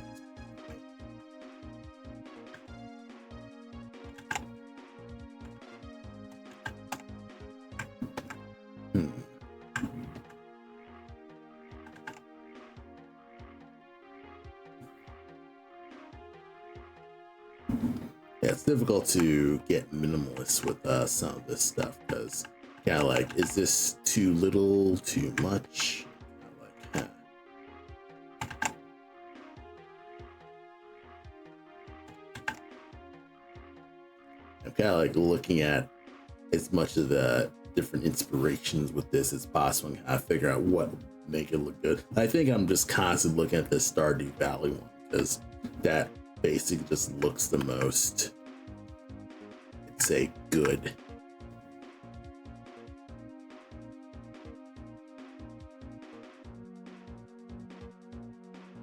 Yeah, it's difficult to get minimalist with some of this stuff because kind of is this too little, too much? I'm kind of looking at as much of the different inspirations with this as possible and kind of figure out what would make it look good. I think I'm just constantly looking at the Stardew Valley one because that basically just looks the most, I'd say, good.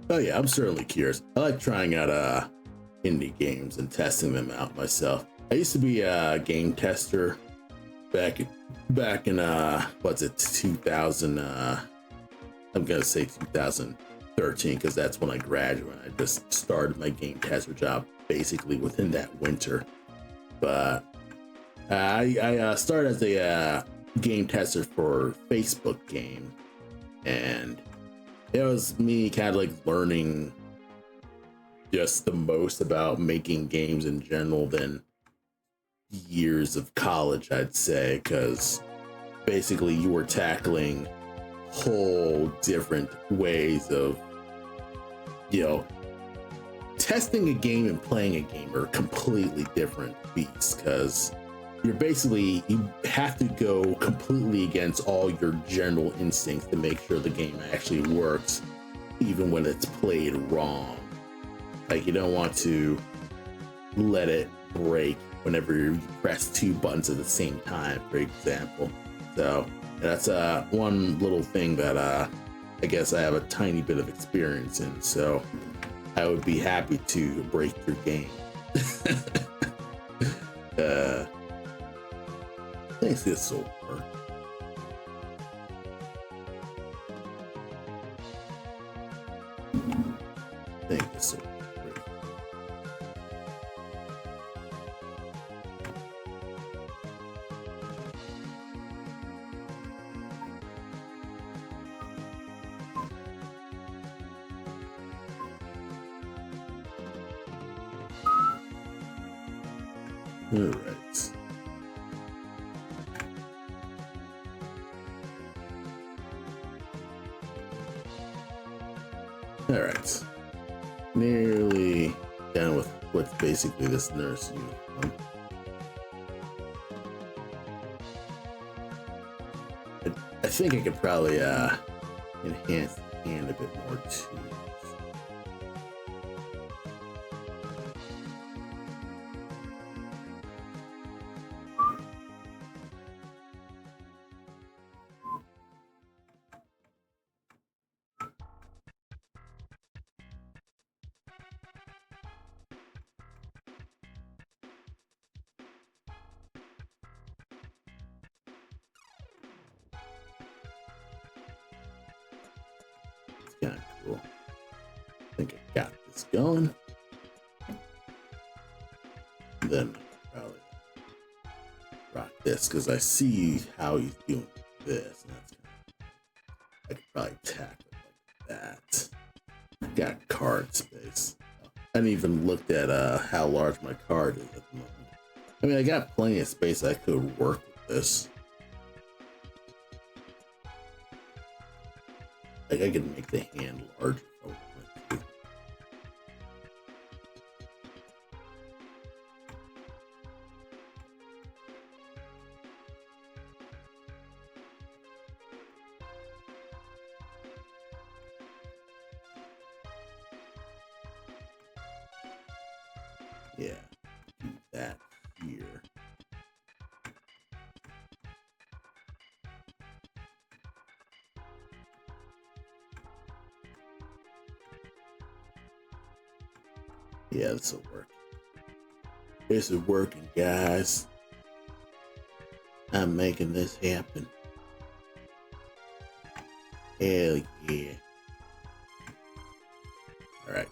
Oh yeah, I'm certainly curious. I like trying out indie games and testing them out myself. I used to be a game tester back in what's it, 2000, I'm gonna say 2013 because that's when I graduated. I just started my game tester job basically within that winter. But I started as a game tester for Facebook game, and it was me kind of learning just the most about making games in general than years of college, I'd say, because basically you were tackling whole different ways of, testing a game and playing a game are completely different beasts, because you have to go completely against all your general instincts to make sure the game actually works, even when it's played wrong. You don't want to let it break whenever you press two buttons at the same time, for example. So that's one little thing that I guess I have a tiny bit of experience in. So I would be happy to break your game. Thanks, this so far. Thank you so much. All right. All right. Nearly done with what's basically this nurse uniform. think I could probably enhance the hand a bit more too. Kind of cool. I think I got this going. Then I'll probably rock this because I see how he's doing this. And that's I could probably tackle it like that. Got card space. I haven't even looked at how large my card is at the moment. I mean, I got plenty of space. I could work with this. Like I could make the hand larger if I wanted to. Yeah, do that here. Yeah, this will work. This is working, guys. I'm making this happen. Hell yeah. All right.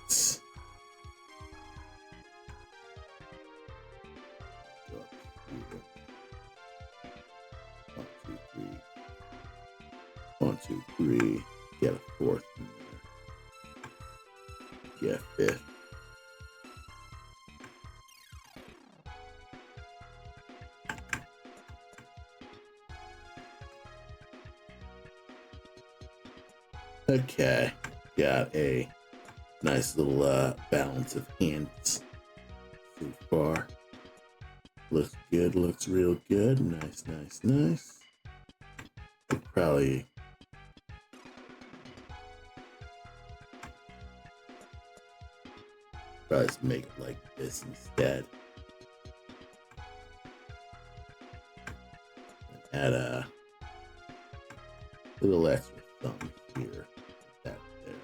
One, two, three. 1, 2, 3. Get a fourth in there. Get a fifth. Okay, got a nice little balance of hands so far. Looks good, looks real good. Nice, nice, nice. I'd probably just make it like this instead. And add a little extra thumb here. That there.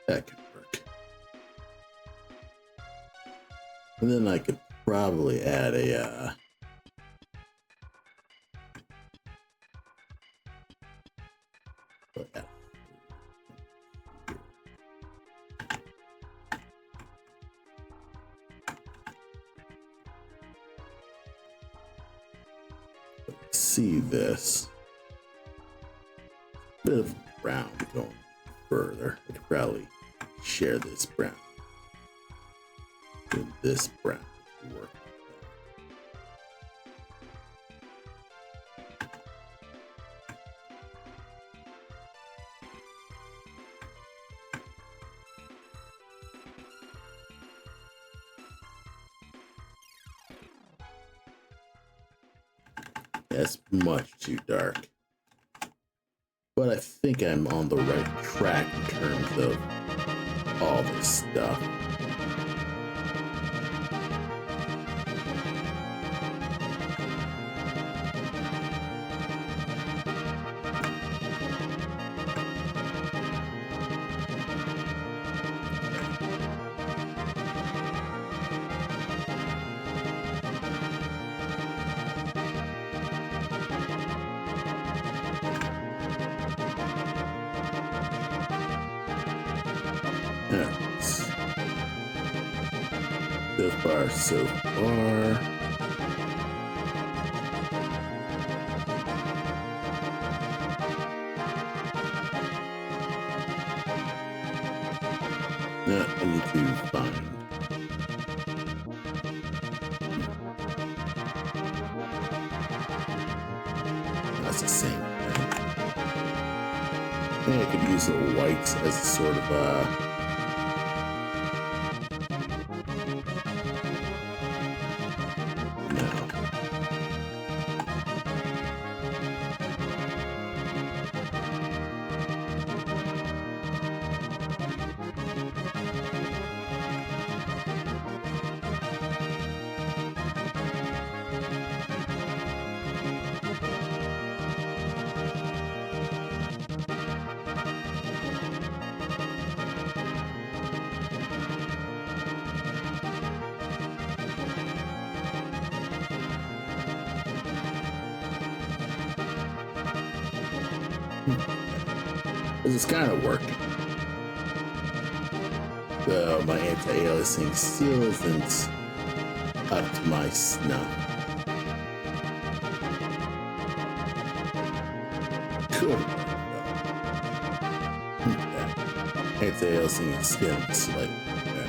That could work. And then I could probably add a see this bit of brown going further. I could probably share this brown and this brown to work with that. That's much too dark. But I think I'm on the right track in terms of all this stuff. So far. Yeah, I need to find. That's the same thing. I think I could use the whites as a sort of This is kind of working. So my anti-aliasing still isn't up to my snuff. Could anti-aliasing is getting slightly better.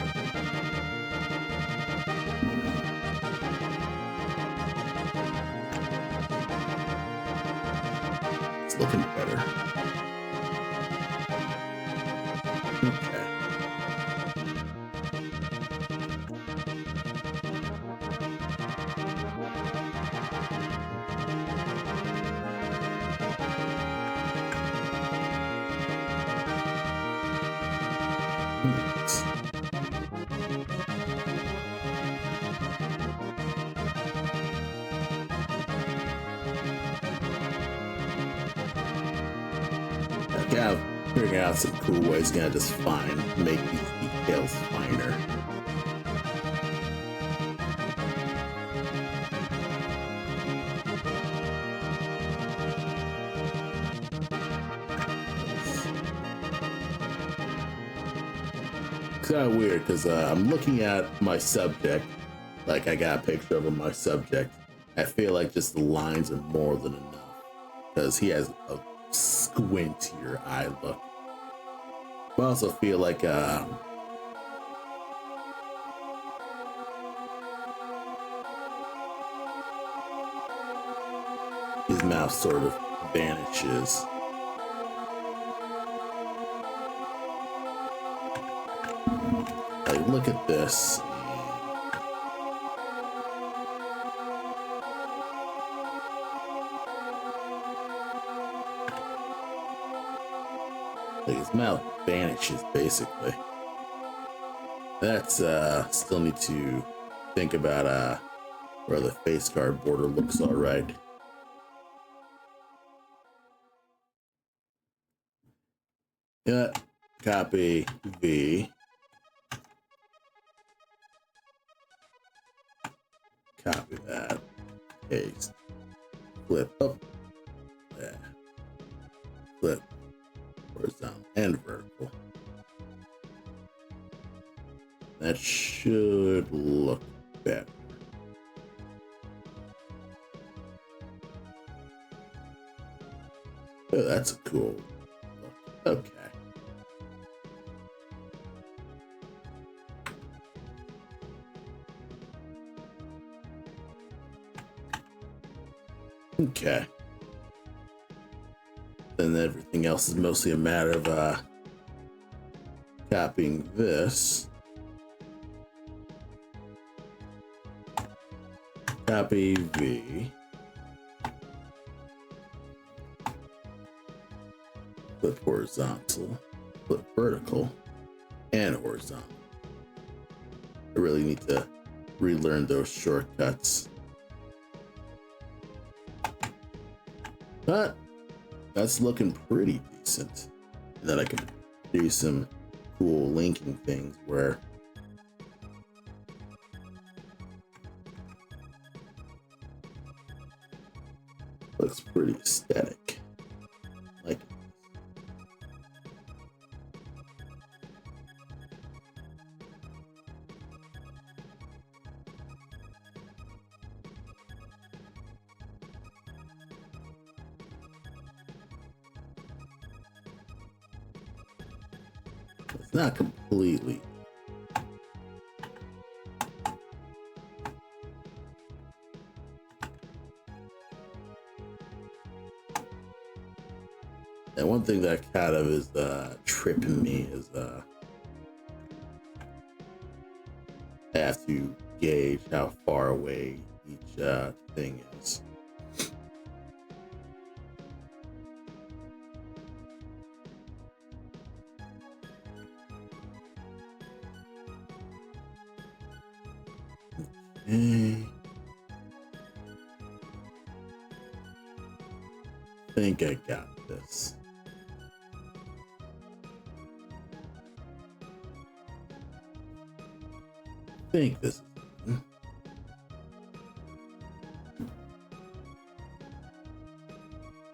It's looking better. Okay. Yeah, figuring out some cool ways to just make these details finer. It's kind of weird because I'm looking at my subject, like I got a picture of my subject. I feel like just the lines are more than enough because he has a squintier eye look. I also feel like his mouth sort of vanishes. Like, look at this. Like, his mouth vanishes, basically. That's, still need to think about, where the face guard border looks alright. Yeah, copy V. Copy that. Paste. Flip up. Yeah. Flip. Horizontal and vertical. That should look better. Oh, that's a cool look. Okay. Okay. Then everything else is mostly a matter of copying this. Copy V. Flip horizontal, flip vertical, and horizontal. I really need to relearn those shortcuts. But that's looking pretty decent. And then I can do some cool linking things where looks pretty aesthetic. Like, it's not completely. And one thing that kind of is tripping me is I have to gauge how far away each thing is. Okay. I think I got this. I think this is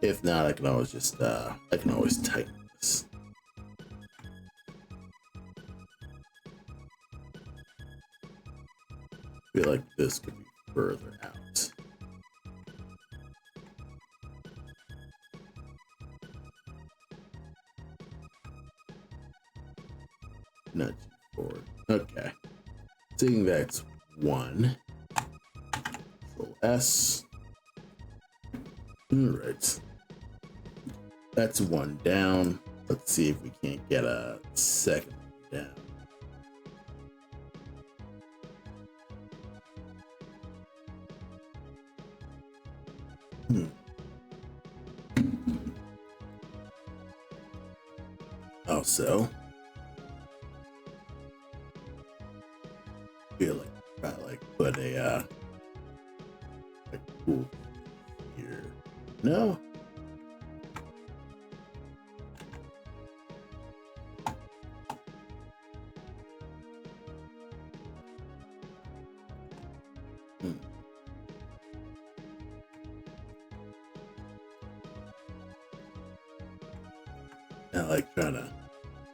it. If not, I can always just I can always tighten this. I feel like this could be further out. Not too forward. Okay. Seeing that's one. Control S. Alright. That's one down. Let's see if we can't get a second down. Also, feel like probably like put a cool here. No. I like trying to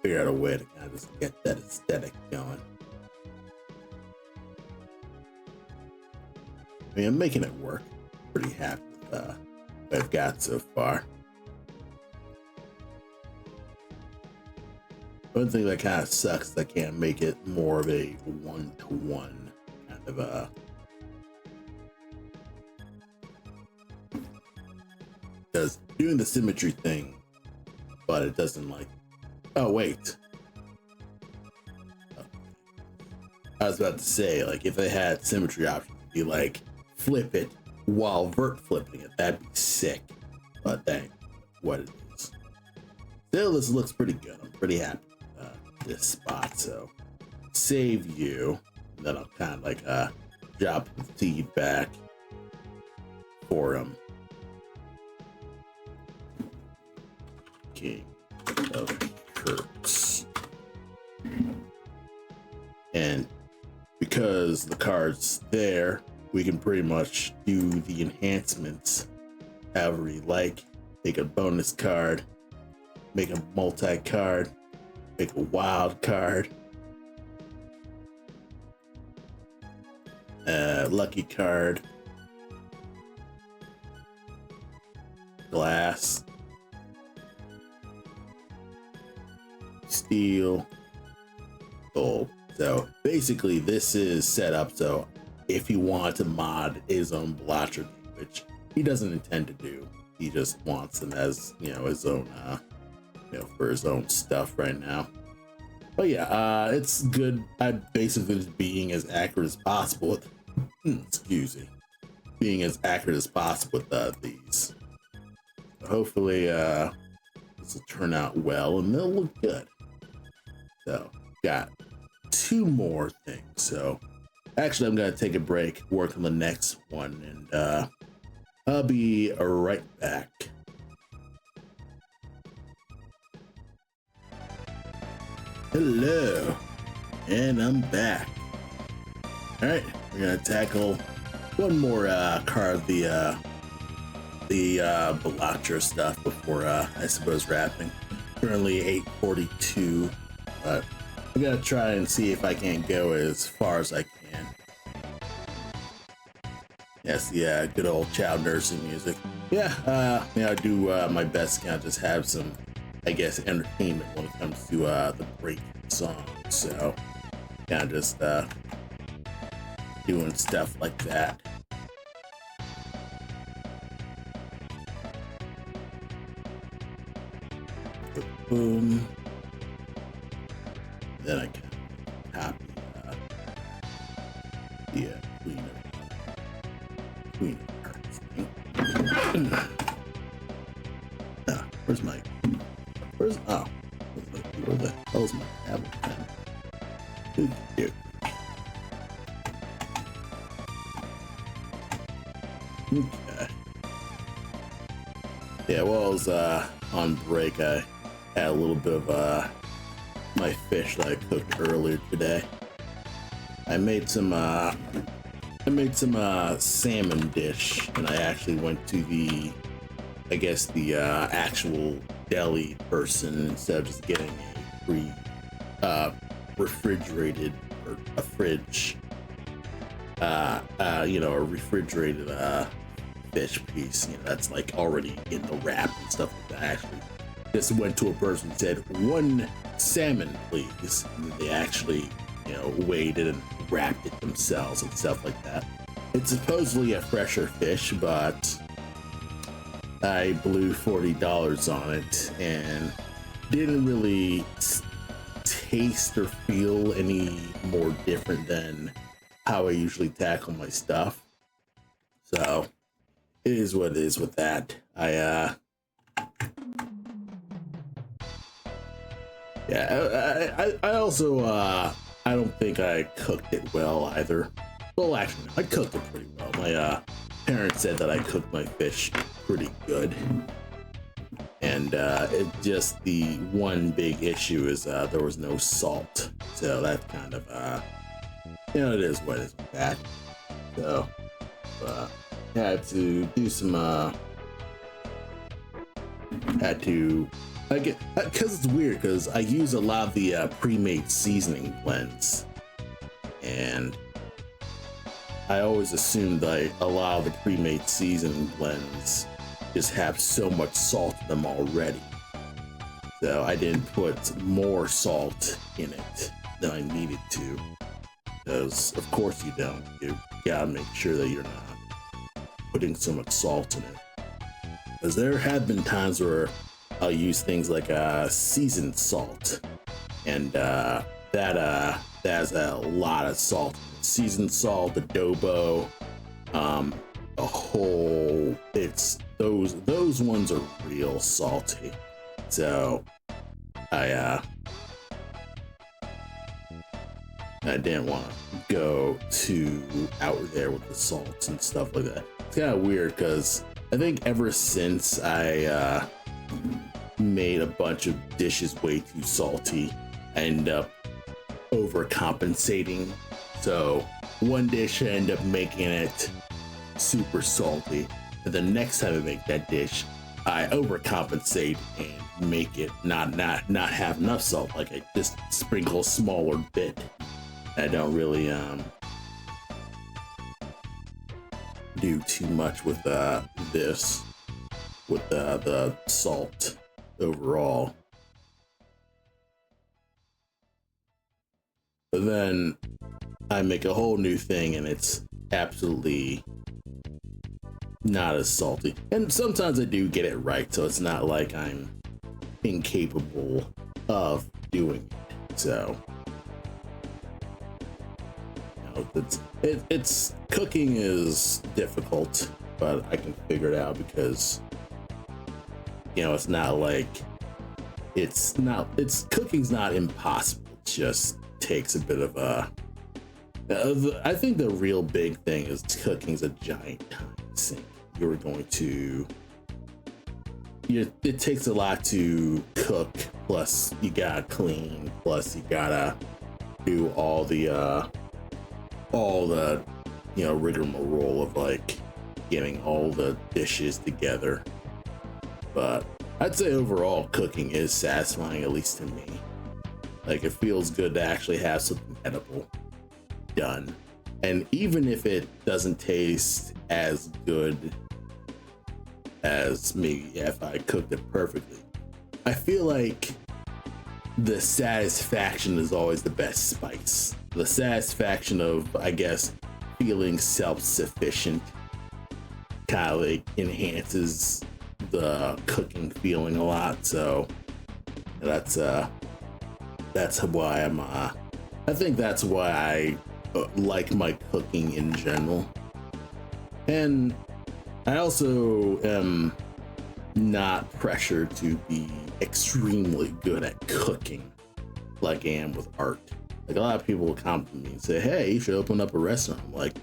figure out a way to kind of just get that aesthetic going. I mean, I'm making it work. Pretty happy with what I've got so far. One thing that kind of sucks is I can't make it more of a one-to-one kind of because doing the symmetry thing, but it doesn't like. Oh wait. I was about to say, like, if they had symmetry options, it'd be like flip it while vert flipping it. That'd be sick. But dang, what it is. Still, this looks pretty good. I'm pretty happy with this spot. So save you. And then I'll kind of like drop the feed back for him. King of Curse. And because the card's there, we can pretty much do the enhancements however we like. Make a bonus card, make a multi-card, make a wild card, lucky card, glass, steel, gold. So basically this is set up so if he wanted to mod his own Balatro, which he doesn't intend to do, he just wants them as, you know, his own for his own stuff right now. But yeah, it's good. I'm basically just being as accurate as possible with excuse me, being as accurate as possible with these. So hopefully this will turn out well and they'll look good. So got two more things. So actually I'm gonna take a break, work on the next one, and I'll be right back. Hello, and I'm back. All right, we're gonna tackle one more card of the Balatro stuff before I suppose wrapping. Currently 8:42, but I'm gonna try and see if I can go as far as I can. Yes, yeah, good old child nursing music. Yeah, I do my best to kind of just have some, I guess, entertainment when it comes to the break song. So kind of just doing stuff like that. Boom. Then I can copy the Queen of Hearts thing. Where the hell's my tablet pen? Here. Okay. Yeah, while I was on break, I had a little bit of my fish that I cooked earlier today. I made some salmon dish, and I actually went to the I guess the actual deli person, instead of just getting a pre refrigerated or a fridge, a refrigerated fish piece, that's like already in the wrap and stuff like that. Actually, just went to a person and said, "1 salmon, please." And they actually, weighed it and wrapped it themselves and stuff like that. It's supposedly a fresher fish, but I blew $40 on it and didn't really taste or feel any more different than how I usually tackle my stuff. So it is what it is with that. I also I don't think I cooked it well either. Well, actually, no, I cooked it pretty well. My parents said that I cooked my fish pretty good. And it just, the one big issue is there was no salt. So that kind of, it is what it is with that. So, had to do some, because it's weird, because I use a lot of the pre-made seasoning blends. And I always assumed that a lot of the pre-made seasoning blends just have so much salt in them already. So I didn't put more salt in it than I needed to. Because of course you don't. You gotta make sure that you're not putting so much salt in it. Because there have been times where I'll use things like seasoned salt. And that has a lot of salt. Seasoned salt, adobo, a whole, it's those ones are real salty. So I didn't want to go too out there with the salts and stuff like that. It's kind of weird because I think ever since I made a bunch of dishes way too salty, I end up overcompensating. So one dish I end up making it super salty, and the next time I make that dish, I overcompensate and make it not have enough salt. Like I just sprinkle a smaller bit. I don't really do too much with this, with the salt overall. But then I make a whole new thing and it's absolutely not as salty. And sometimes I do get it right, so it's not like I'm incapable of doing it. So it's cooking is difficult, but I can figure it out because it's not like it's cooking's not impossible. It just takes a bit of I think the real big thing is cooking's a giant time sink. It takes a lot to cook, plus you gotta clean, plus you gotta do all the rigmarole of like getting all the dishes together. But I'd say overall cooking is satisfying, at least to me. Like it feels good to actually have something edible done. And even if it doesn't taste as good as maybe if I cooked it perfectly, I feel like the satisfaction is always the best spice. The satisfaction of, I guess, feeling self-sufficient kind of like enhances the cooking feeling a lot. So that's why I think that's why I like my cooking in general. And I also am not pressured to be extremely good at cooking like I am with art. Like a lot of people will compliment me and say, "Hey, you should open up a restaurant." I'm like,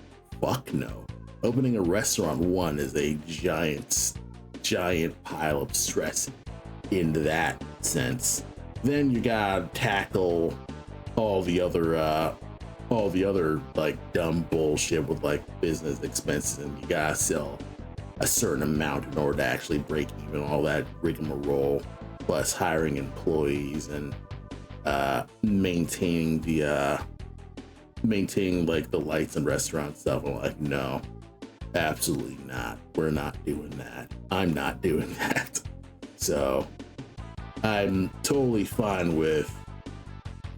fuck no. Opening a restaurant, one, is a giant pile of stress in that sense. Then you gotta tackle all the other like dumb bullshit with like business expenses, and you gotta sell a certain amount in order to actually break even, all that rigmarole, plus hiring employees and maintaining like the lights and restaurant stuff. I'm like, no, absolutely not. We're not doing that. I'm not doing that. So I'm totally fine with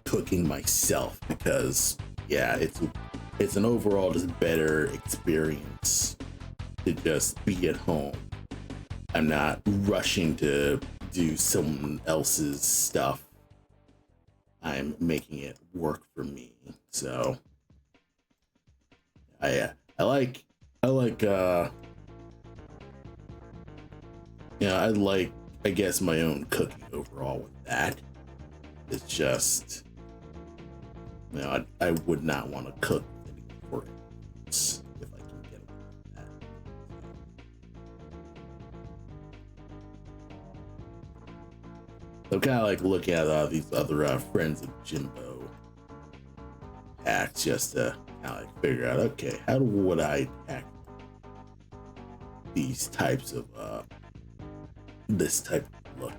cooking myself because yeah, it's an overall just better experience to just be at home. I'm not rushing to do someone else's stuff. I'm making it work for me. So I like I like I guess my own cooking overall with that. It's just I would not want to cook for it if I can get away with that. So I'm kind of like looking at these other friends of Jimbo acts just to kind of like figure out, okay, how would I act these types of this type of look.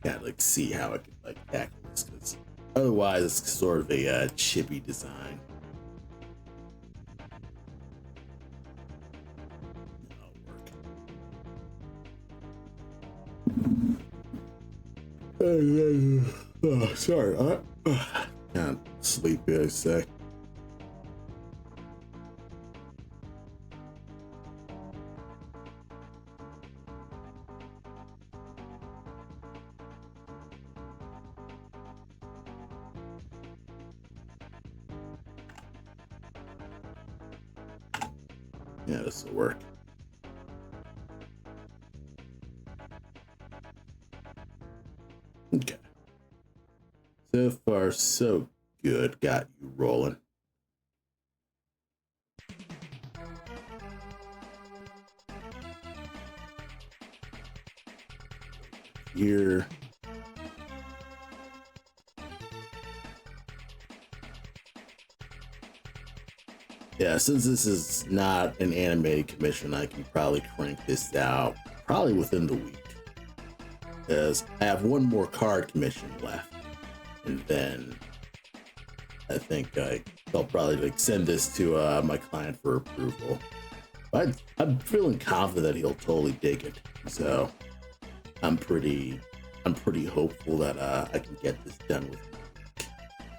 Gotta like see how I can like tackle this, because otherwise it's sort of a chippy design. Oh, sorry, can't sleepy, I say. Yeah, this will work. Okay. So far, so good. Got you rolling. Here. Yeah, since this is not an animated commission, I can probably crank this out probably within the week. Because I have one more card commission left. And then I think I'll probably like send this to my client for approval. But I'm feeling confident that he'll totally dig it. So I'm pretty hopeful that I can get this done with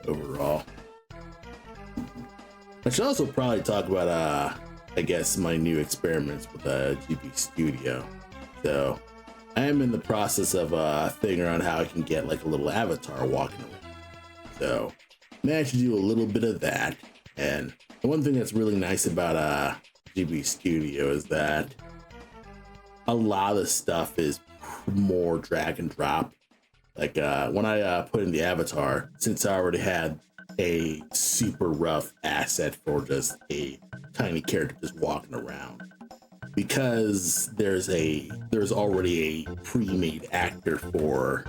overall. I should also probably talk about I guess my new experiments with GB Studio. So I am in the process of figuring out how I can get like a little avatar walking around. So managed to do a little bit of that. And the one thing that's really nice about GB Studio is that a lot of the stuff is more drag and drop. Like when I put in the avatar, since I already had a super rough asset for just a tiny character just walking around, because there's already a pre-made actor for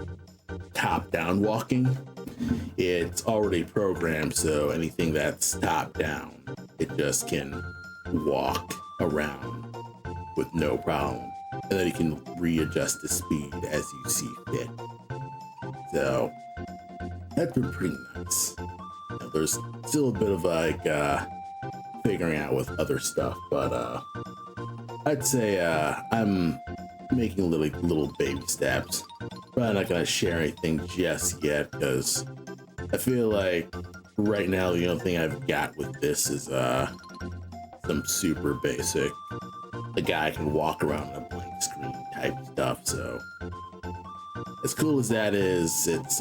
top-down walking. It's already programmed, so anything that's top-down, it just can walk around with no problem, and then you can readjust the speed as you see fit. So that's been pretty nice. There's still a bit of like figuring out with other stuff, but I'd say I'm making little baby steps. Probably not gonna share anything just yet, because I feel like right now the only thing I've got with this is some super basic, a guy can walk around on a blank screen type stuff. So as cool as that is, it's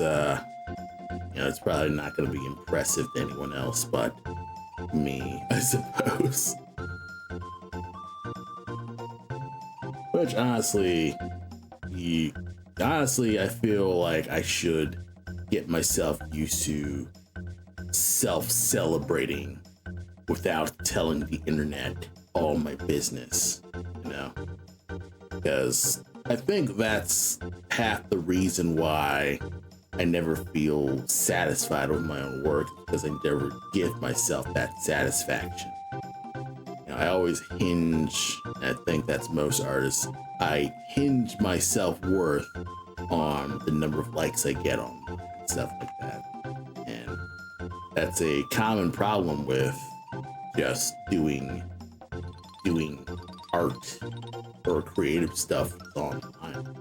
it's probably not going to be impressive to anyone else but me, I suppose. Which honestly, I feel like I should get myself used to self-celebrating without telling the internet all my business, because I think that's half the reason why I never feel satisfied with my own work, because because I never give myself that satisfaction. I always hinge, and I think that's most artists, I hinge my self-worth on the number of likes I get on stuff like that. And that's a common problem with just doing art or creative stuff online.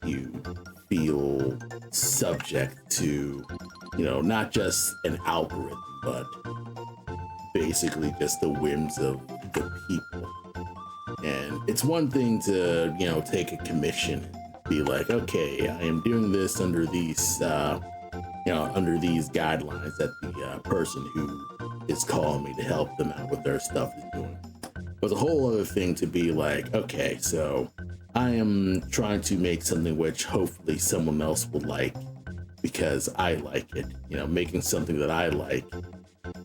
You feel subject to, not just an algorithm, but basically just the whims of the people. And it's one thing to, take a commission and be like, okay, I am doing this under these, under these guidelines that the person who is calling me to help them out with their stuff is doing. But a whole other thing to be like, okay, so I am trying to make something which hopefully someone else will like because I like it, making something that I like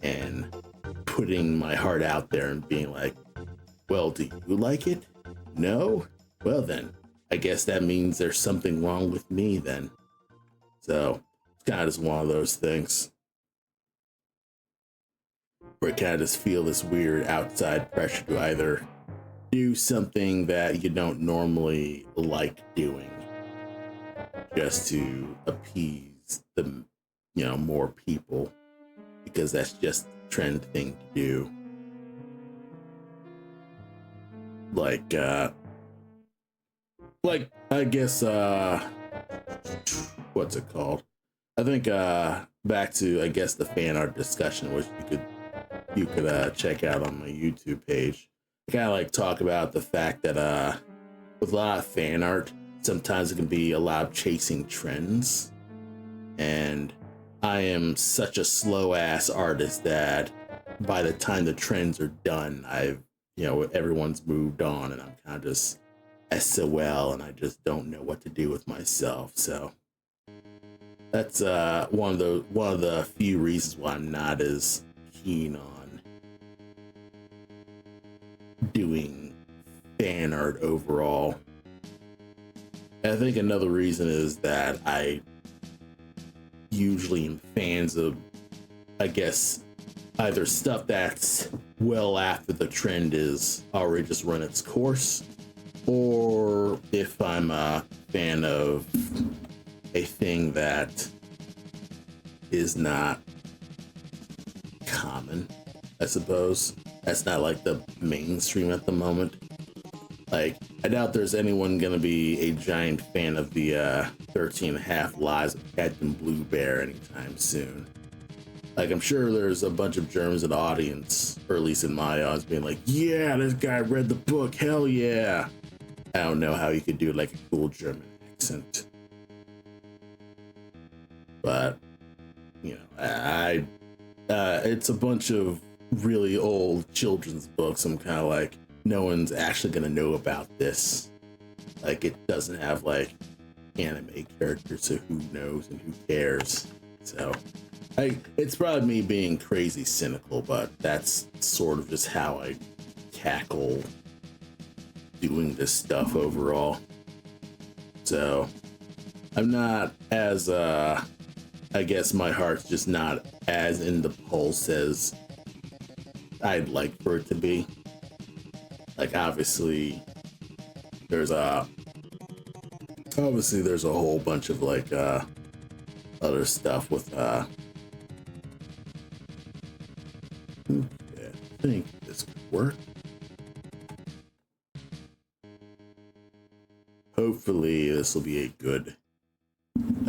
and putting my heart out there and being like, well, do you like it? No? Well, then I guess that means there's something wrong with me then. So it's kind of just one of those things where I kind of just feel this weird outside pressure to either do something that you don't normally like doing just to appease the, more people, because that's just the trend thing to do. Like I guess what's it called? I think back to I guess the fan art discussion, which you could check out on my YouTube page. I kind of like talk about the fact that with a lot of fan art, sometimes it can be a lot of chasing trends, and I am such a slow ass artist that by the time the trends are done, everyone's moved on, and I'm kind of just SOL, and I just don't know what to do with myself. So that's one of the few reasons why I'm not as keen on doing fan art overall. And I think another reason is that I usually am fans of, I guess, either stuff that's well after the trend is already just run its course, or if I'm a fan of a thing that is not common, I suppose. That's not like the mainstream at the moment. Like, I doubt there's anyone gonna be a giant fan of the 13 and a half Lives of Captain Blue Bear anytime soon. Like, I'm sure there's a bunch of Germans in the audience, or at least in my eyes, being like, yeah, this guy read the book, hell yeah. I don't know how you could do like a cool German accent. But, it's a bunch of really old children's books. I'm kind of like, no one's actually gonna know about this. Like, it doesn't have like anime characters, so who knows and who cares? So it's probably me being crazy cynical, but that's sort of just how I tackle doing this stuff overall. So I'm not as I guess my heart's just not as in the pulse as I'd like for it to be. Like, obviously there's a whole bunch of like other stuff with okay, I think this could work. Hopefully this will be a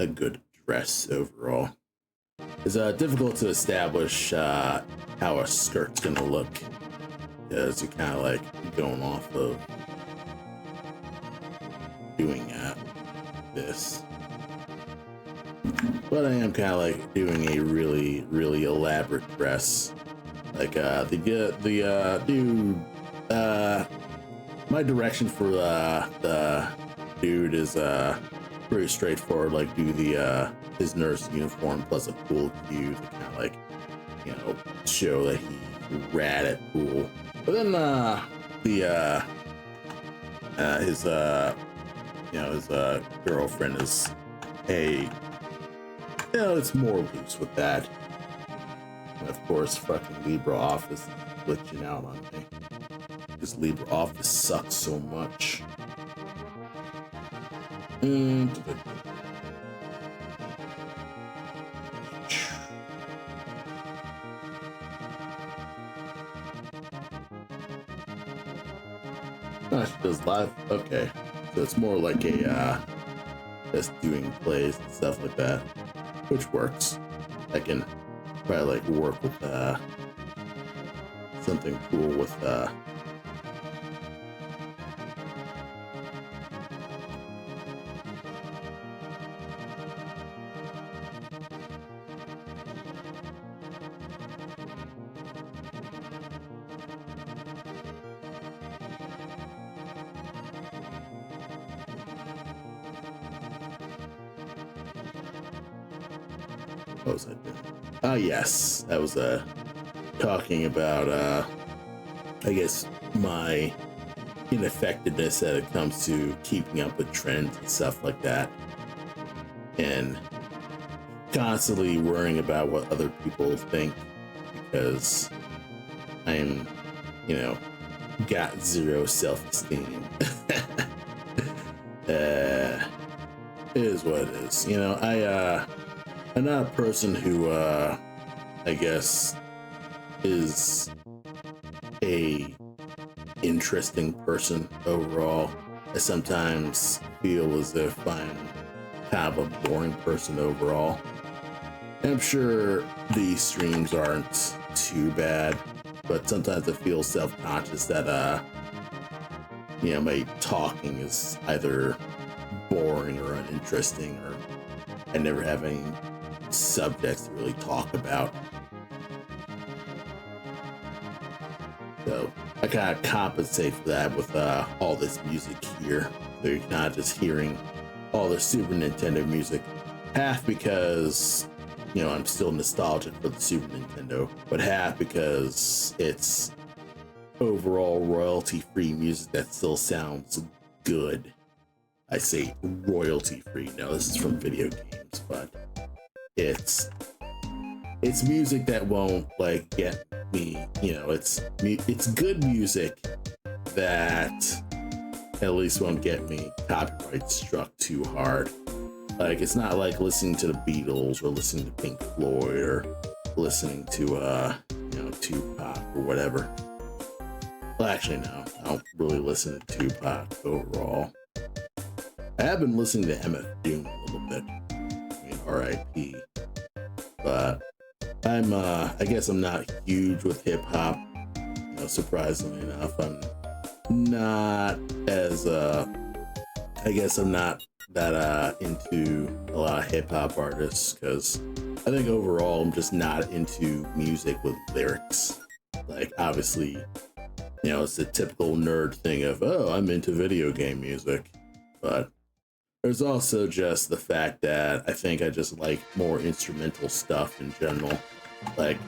good dress overall. It's difficult to establish how a skirt's gonna look, because you're kind of like going off of doing this. But I am kind of like doing a really elaborate dress. Like the dude. My direction for the dude is pretty straightforward. Like, do the his nurse uniform plus a pool cue to kind of like, show that he's rad at pool. But then his girlfriend is it's more loose with that. And of course, fucking LibreOffice is glitching out on me. Because LibreOffice sucks so much. Oh, she does live? Okay. So it's more like a, just doing plays and stuff like that. Which works. I can probably like work with, something cool with, what was I doing? Ah, yes. That was, talking about, I guess, my ineffectiveness that it comes to keeping up with trends and stuff like that. And constantly worrying about what other people think because I'm, got zero self-esteem. It is what it is. I'm not a person who, I guess, is a interesting person overall. I sometimes feel as if I'm kind of a boring person overall. And I'm sure these streams aren't too bad, but sometimes I feel self-conscious that, my talking is either boring or uninteresting, or I never have any subjects to really talk about. So I kind of compensate for that with all this music here. So you're kind of just hearing all the Super Nintendo music, half because, I'm still nostalgic for the Super Nintendo, but half because it's overall royalty-free music that still sounds good. I say royalty-free. No, this is from video games, but it's music that won't like get me, it's good music that at least won't get me copyright struck too hard. Like, it's not like listening to the Beatles or listening to Pink Floyd or listening to Tupac or whatever. Well, actually, no, I don't really listen to Tupac overall. I have been listening to MF Doom a little bit. R.I.P. But I guess I'm not huge with hip hop. Surprisingly enough, I'm not as I guess I'm not that into a lot of hip hop artists, because I think overall I'm just not into music with lyrics. Like, obviously, it's the typical nerd thing of, oh, I'm into video game music, but there's also just the fact that I think I just like more instrumental stuff in general. Like,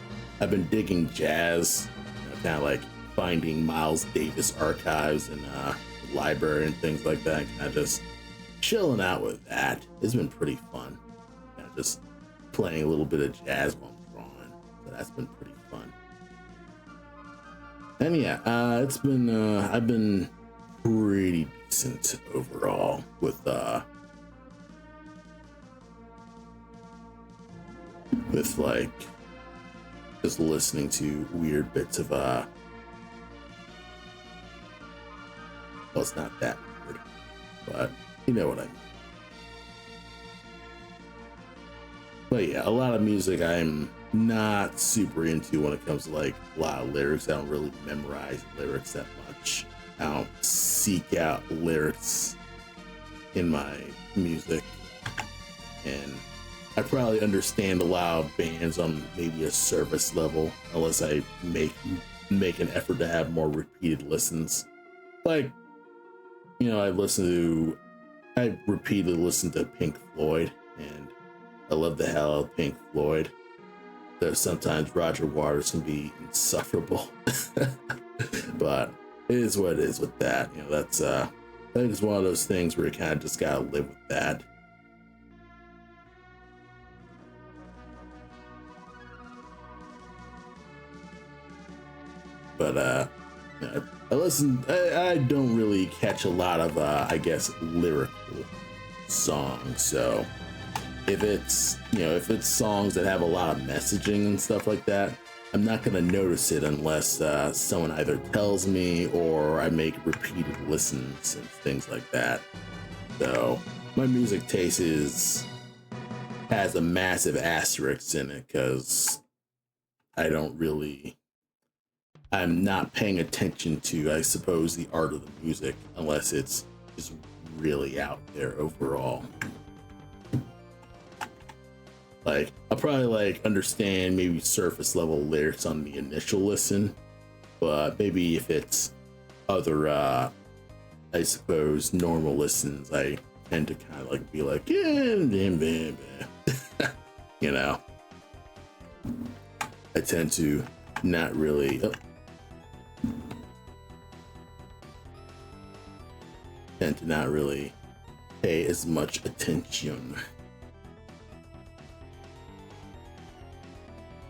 I've been digging jazz, kind of like finding Miles Davis archives in library and things like that, kind of just chilling out with that. It's been pretty fun. Just playing a little bit of jazz while I'm drawing. So that's been pretty fun. And yeah, it's been I've been pretty decent overall with like just listening to weird bits of well, it's not that weird, but you know what I mean. But yeah, a lot of music I'm not super into when it comes to like a lot of lyrics. I don't really memorize lyrics that much. I don't seek out lyrics in my music, and I probably understand a lot of bands on maybe a surface level, unless I make an effort to have more repeated listens. Like, I repeatedly listen to Pink Floyd, and I love the hell out of Pink Floyd. Though sometimes Roger Waters can be insufferable. But it is what it is with that. That's I think it's one of those things where you kind of just gotta live with that. But I don't really catch a lot of I guess lyrical songs. So if it's songs that have a lot of messaging and stuff like that, I'm not gonna notice it unless someone either tells me or I make repeated listens and things like that. So my music taste has a massive asterisk in it because I'm not paying attention to, I suppose, the art of the music unless it's just really out there overall. Like, I'll probably understand maybe surface level lyrics on the initial listen, but maybe if it's other, I suppose, normal listens, I tend to kind of be like, yeah, you know, I tend to not really, pay as much attention.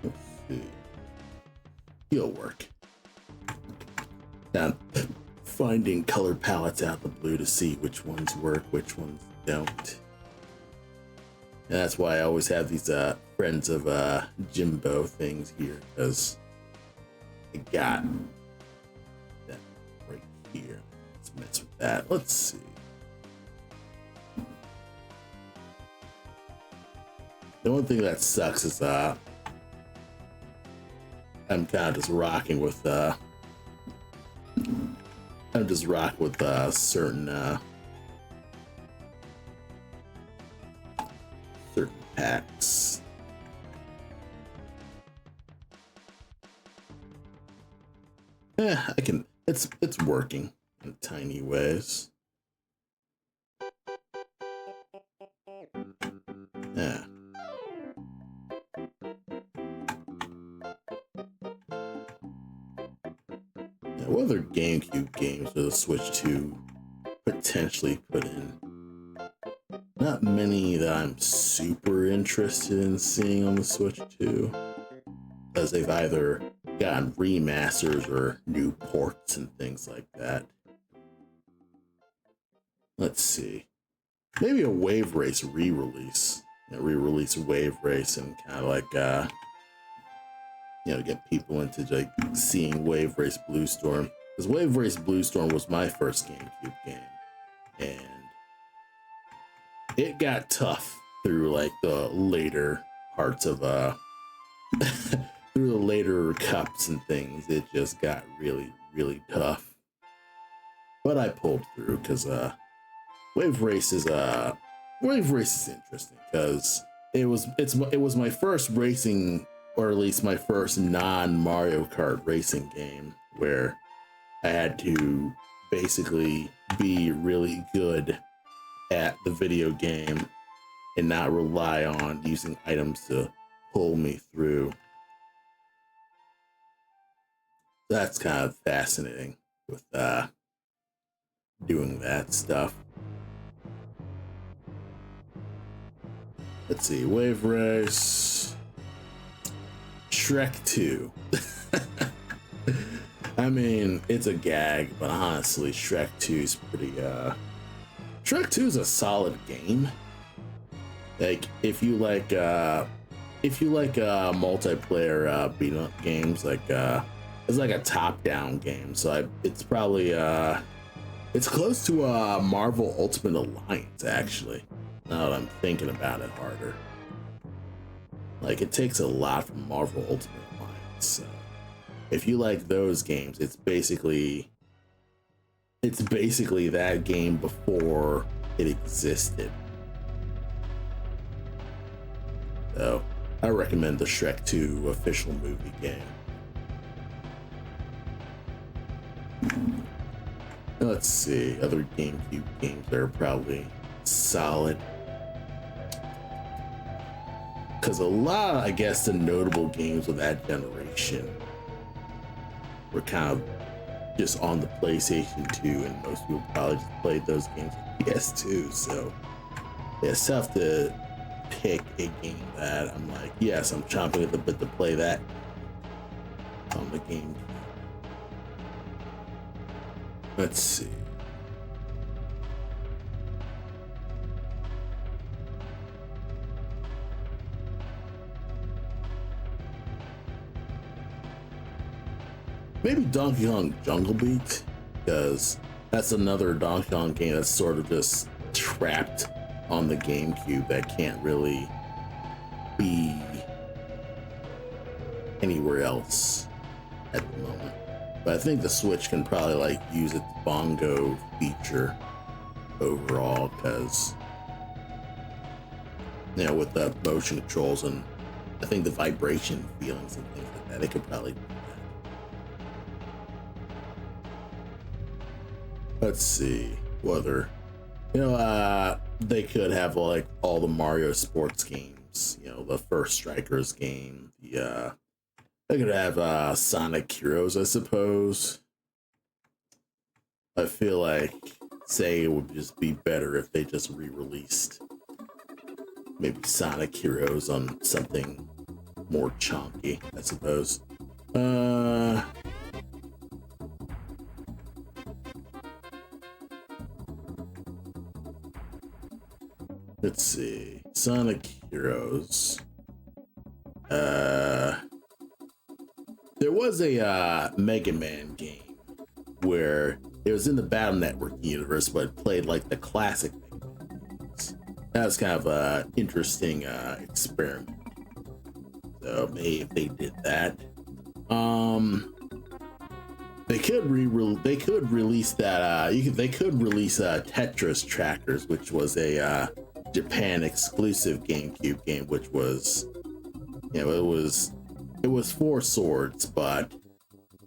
Let's see. He'll work. Now, finding color palettes out the blue to see which ones work, which ones don't. And that's why I always have these friends of Jimbo things here, because I got that right here. Let's mess with that. Let's see. The one thing that sucks is I'm kind of just rocking with certain packs. I can. It's working in tiny ways. Yeah. What other GameCube games for the Switch 2 potentially put in? Not many that I'm super interested in seeing on the Switch 2, because they've either gotten remasters or new ports and things like that. Let's see. Maybe a Wave Race re-release. Re-release Wave Race and kind of get people into seeing Wave Race Blue Storm. Because Wave Race Blue Storm was my first GameCube game. And it got tough through the later parts of through the later cups and things. It just got really, really tough. But I pulled through because Wave Race is interesting because it was my first racing, or at least my first non-Mario Kart racing game, where I had to basically be really good at the video game and not rely on using items to pull me through. That's kind of fascinating with doing that stuff. Let's see, Wave Race, Shrek 2. I mean, it's a gag, but honestly, Shrek 2 is pretty, Shrek 2 is a solid game. If you like multiplayer beat 'em up games, it's like a top-down game. So it's probably, it's close to Marvel Ultimate Alliance, actually. Now that I'm thinking about it harder. It takes a lot from Marvel Ultimate Alliance. So if you like those games, it's basically that game before it existed. So I recommend the Shrek 2 official movie game. Let's see, other GameCube games that are probably solid. Because a lot, I guess, the notable games of that generation were kind of just on the PlayStation 2, and most people probably just played those games on PS2. So it's tough to pick a game that I'm yes, I'm chomping at the bit to play that on the GameCube. Let's see. Maybe Donkey Kong Jungle Beat, because that's another Donkey Kong game that's sort of just trapped on the GameCube that can't really be anywhere else at the moment. But I think the Switch can probably like use its bongo feature overall, because with the motion controls and I think the vibration feelings and things like that, it could probably do that. Let's see whether they could have like all the Mario sports games, the first Strikers game, they could have Sonic Heroes, I suppose. I feel like it would just be better if they just re-released maybe Sonic Heroes on something more chunky, I suppose. Let's see. Sonic Heroes. There was a Mega Man game where it was in the Battle Network universe, but it played like the classic Mega Man games. That was kind of an interesting experiment. So maybe if they did that, they could release that. They could release Tetris Trackers, which was a Japan exclusive GameCube game, which was, it was 4 swords, but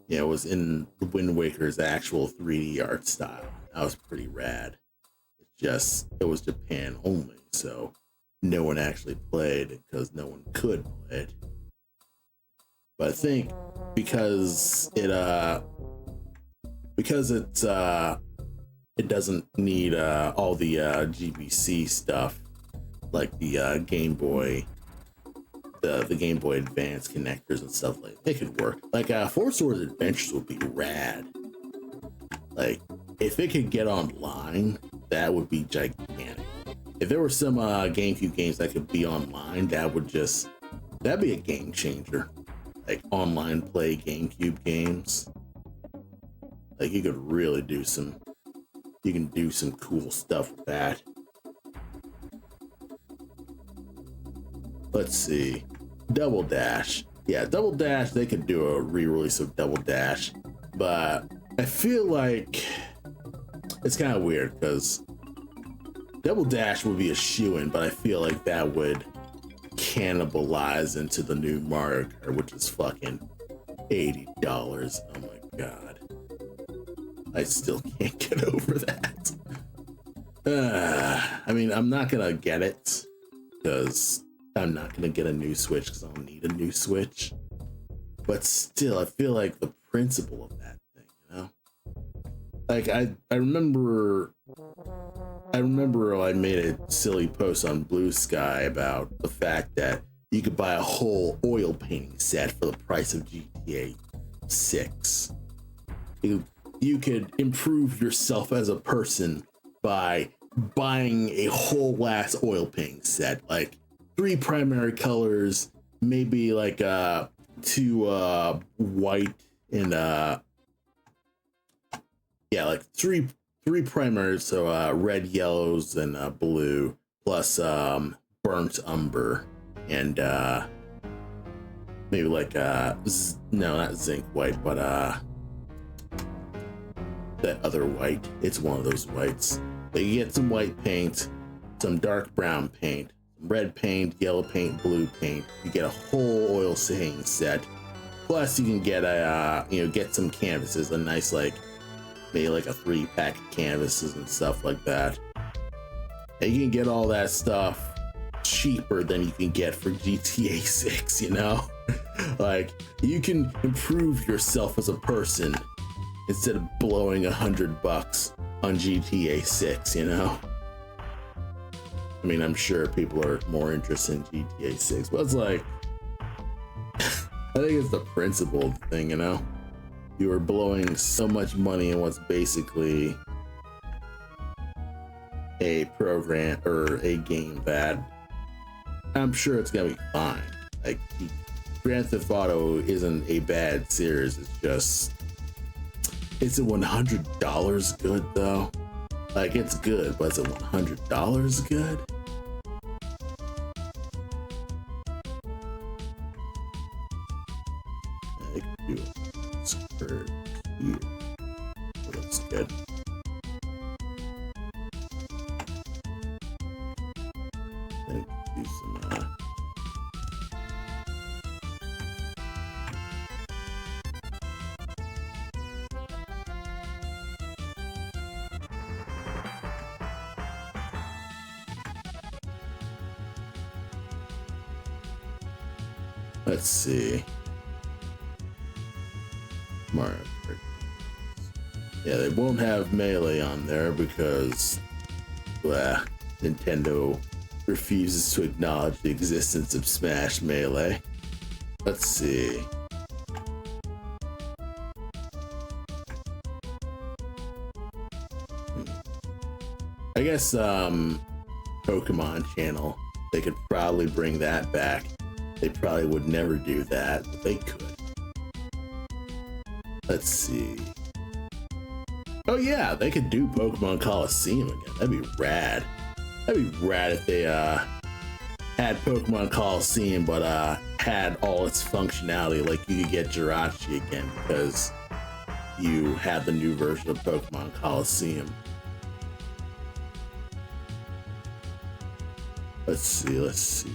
it was in the Wind Waker's actual 3D art style. That was pretty rad. It was Japan only, so no one actually played it because no one could play it. But I think because it doesn't need all the GBC stuff like the Game Boy, the Game Boy Advance connectors and stuff like that. It could work. Like 4 Swords Adventures would be rad. Like if it could get online, that would be gigantic. If there were some GameCube games that could be online, that'd be a game changer. Like online play GameCube games. Like you can do some cool stuff with that. Let's see. Double Dash. Yeah, Double Dash, they could do a re-release of Double Dash, but I feel like it's kind of weird because Double Dash would be a shoo-in, but I feel like that would cannibalize into the new Mario Kart, which is fucking $80. Oh my god. I still can't get over that. I mean, I'm not gonna get it because I'm not gonna get a new Switch because I don't need a new Switch. But still, I feel like the principle of that thing, Like I remember I made a silly post on Blue Sky about the fact that you could buy a whole oil painting set for the price of GTA 6. You could improve yourself as a person by buying a whole ass oil painting set, like 3 primary colors, maybe like 2 white and like three primers, so red, yellows, and blue, plus burnt umber, and maybe like no, not zinc white, but that other white. It's one of those whites. But you get some white paint, some dark brown paint, red paint, yellow paint, blue paint. You get a whole oil painting set. Plus, you can get get some canvases, a nice maybe like a 3-pack of canvases and stuff like that. And you can get all that stuff cheaper than you can get for GTA 6. Like you can improve yourself as a person instead of blowing $100 on GTA 6, I mean, I'm sure people are more interested in GTA 6, but it's like, I think it's the principle of the thing, you are blowing so much money in what's basically a program or a game that I'm sure it's gonna be fine. Like, Grand Theft Auto isn't a bad series. It's just, is it $100 good though? Like, it's good, but is it $100 good? I could do a skirt here. That looks good. I could do some let's see. Mario Kart. Yeah, they won't have Melee on there because Nintendo refuses to acknowledge the existence of Smash Melee. Let's see. I guess Pokemon Channel, they could probably bring that back. They probably would never do that, but they could. Let's see. Oh yeah, they could do Pokemon Coliseum again. That'd be rad. That'd be rad if they had Pokemon Coliseum, but had all its functionality. Like, you could get Jirachi again because you had the new version of Pokemon Coliseum. Let's see.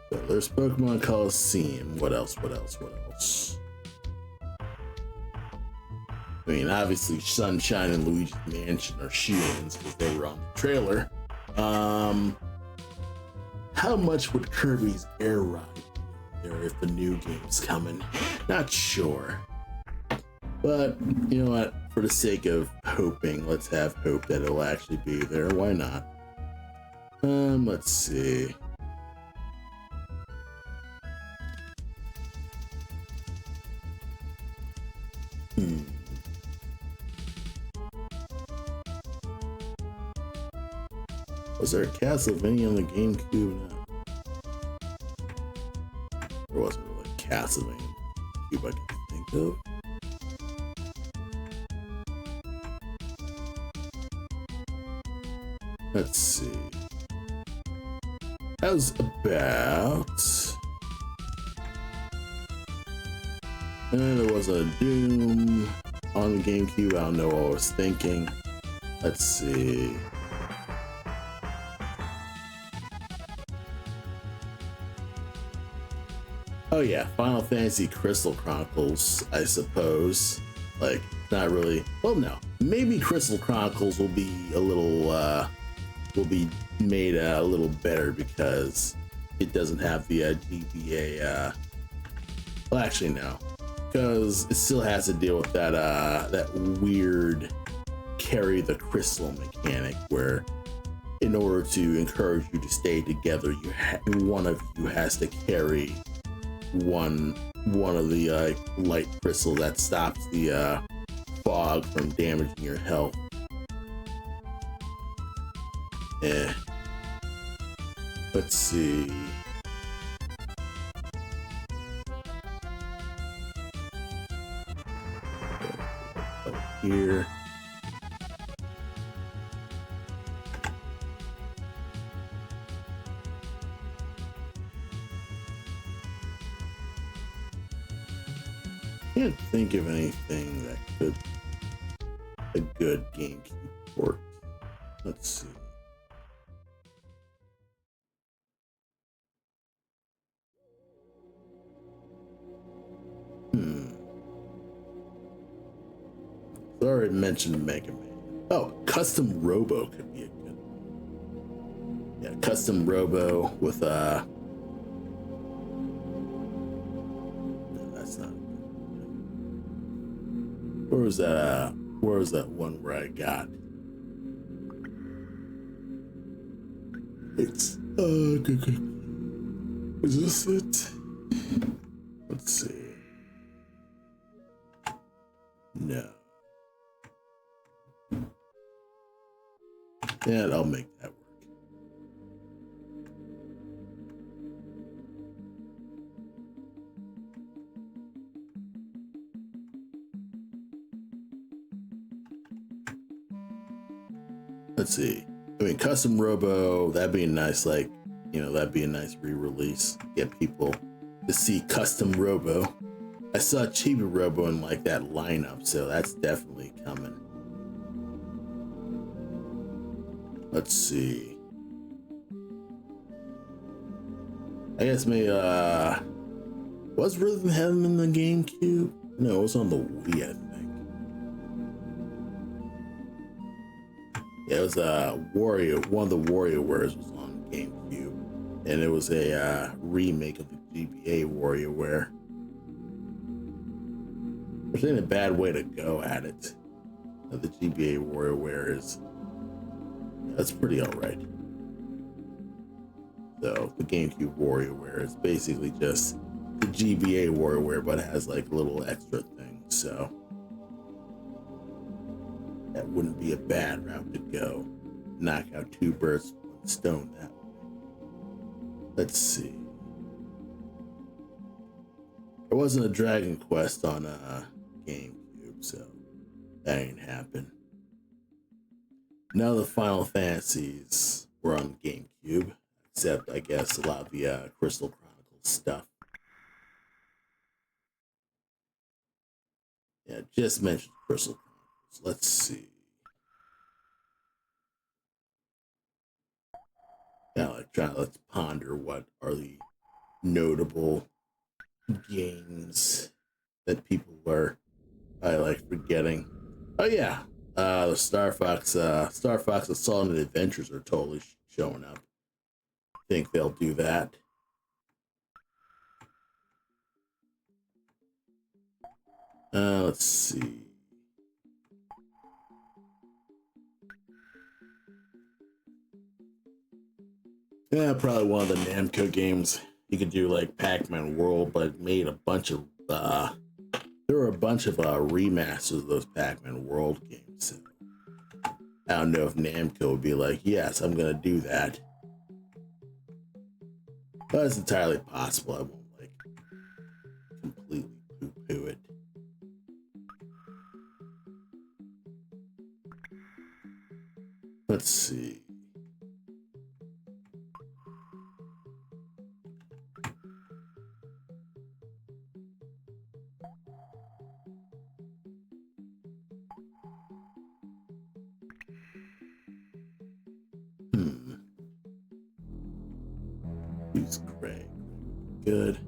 So there's Pokemon Coliseum. What else? I mean, obviously Sunshine and Luigi's Mansion are shoe-ins because they were on the trailer. How much would Kirby's Air Ride be there if the new game's coming? Not sure. But you know what? For the sake of hoping, let's have hope that it'll actually be there. Why not? Let's see. Was there a Castlevania on the GameCube? No. There wasn't really a Castlevania on the GameCube I can think of. Let's see. That was about... And there was a Doom on the GameCube. I don't know what I was thinking. Let's see. Oh yeah, Final Fantasy Crystal Chronicles, I suppose. Like, not really. Well, no. Maybe Crystal Chronicles will be a little, will be made a little better because it doesn't have the GBA, well, actually, no. Because it still has to deal with that, that weird carry the crystal mechanic where in order to encourage you to stay together, one of you has to carry one of the light crystals that stops the fog from damaging your health. Let's see. Here. Can't think of anything that could a good GameCube port. Let's see. I already mentioned Mega Man. Oh, Custom Robo could be a good. Yeah, Custom Robo with no, that's not. Where was that? Where was that one where I got? It's good. Is this it? Let's see. No. Yeah, I'll make that work. Let's see. I mean, custom Robo, that'd be a nice, like, that'd be a nice re-release. Get people to see custom Robo. I saw Chibi Robo in like that lineup, so that's definitely coming. Let's see. I guess maybe was Rhythm Heaven in the GameCube? No, it was on the Wii, I think. Yeah, it was Wario. One of the WarioWares was on GameCube, and it was a remake of the GBA WarioWare. Which ain't a bad way to go at it. The GBA WarioWare is that's pretty alright. So the GameCube WarioWare is basically just the GBA WarioWare, but it has like little extra things. So that wouldn't be a bad route to go. Knock out two birds with one stone that way. Let's see. There wasn't a Dragon Quest on GameCube, so that ain't happened. None of the Final Fantasies were on GameCube, except I guess a lot of the Crystal Chronicles stuff. Yeah, just mentioned Crystal Chronicles. Let's see. Yeah, let's ponder what are the notable games that people are like forgetting. Oh yeah, the Star Fox Assault and Adventures are totally showing up. I think they'll do that. Let's see. Yeah, probably one of the Namco games. You could do like Pac-Man World, but made a bunch of there were a bunch of remasters of those Pac-Man World games. So I don't know if Namco would be like, yes, I'm gonna do that. But it's entirely possible. I won't like completely poo-poo it. Let's see. Who's Craig? Good.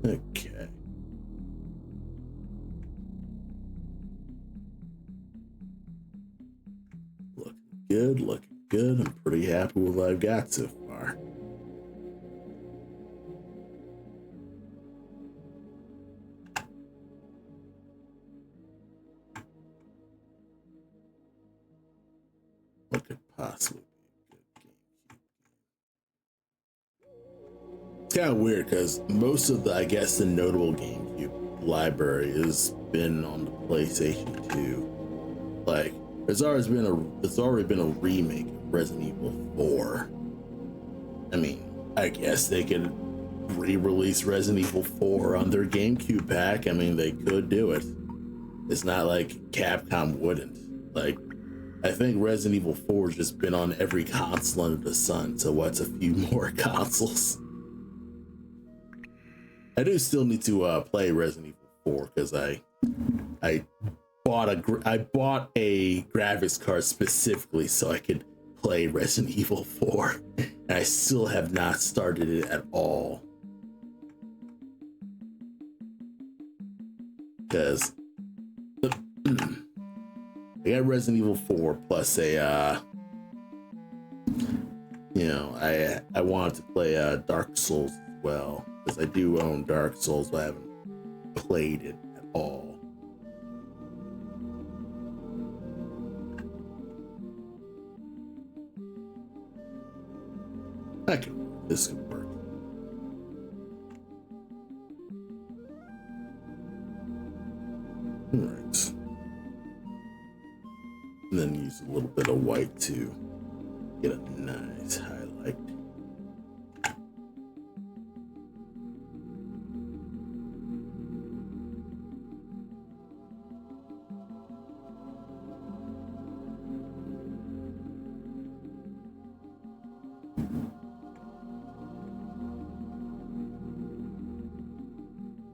Okay. Looking good, looking good. I'm pretty happy with what I've got so far. What could possibly be a good GameCube? It's kind of weird because most of the, I guess, the notable GameCube library has been on the PlayStation 2. Like, there's already been a remake of Resident Evil 4. I mean, I guess they could re-release Resident Evil 4 on their GameCube pack. I mean, they could do it. It's not like Capcom wouldn't. Like, I think Resident Evil 4 has just been on every console under the sun. So what's a few more consoles? I do still need to play Resident Evil 4 because I bought a graphics card specifically so I could play Resident Evil 4, and I still have not started it at all because I got Resident Evil 4 plus a I wanted to play Dark Souls as well, because I do own Dark Souls, but I haven't played it at all. This could work. Alright. And then use a little bit of white to get a nice highlight.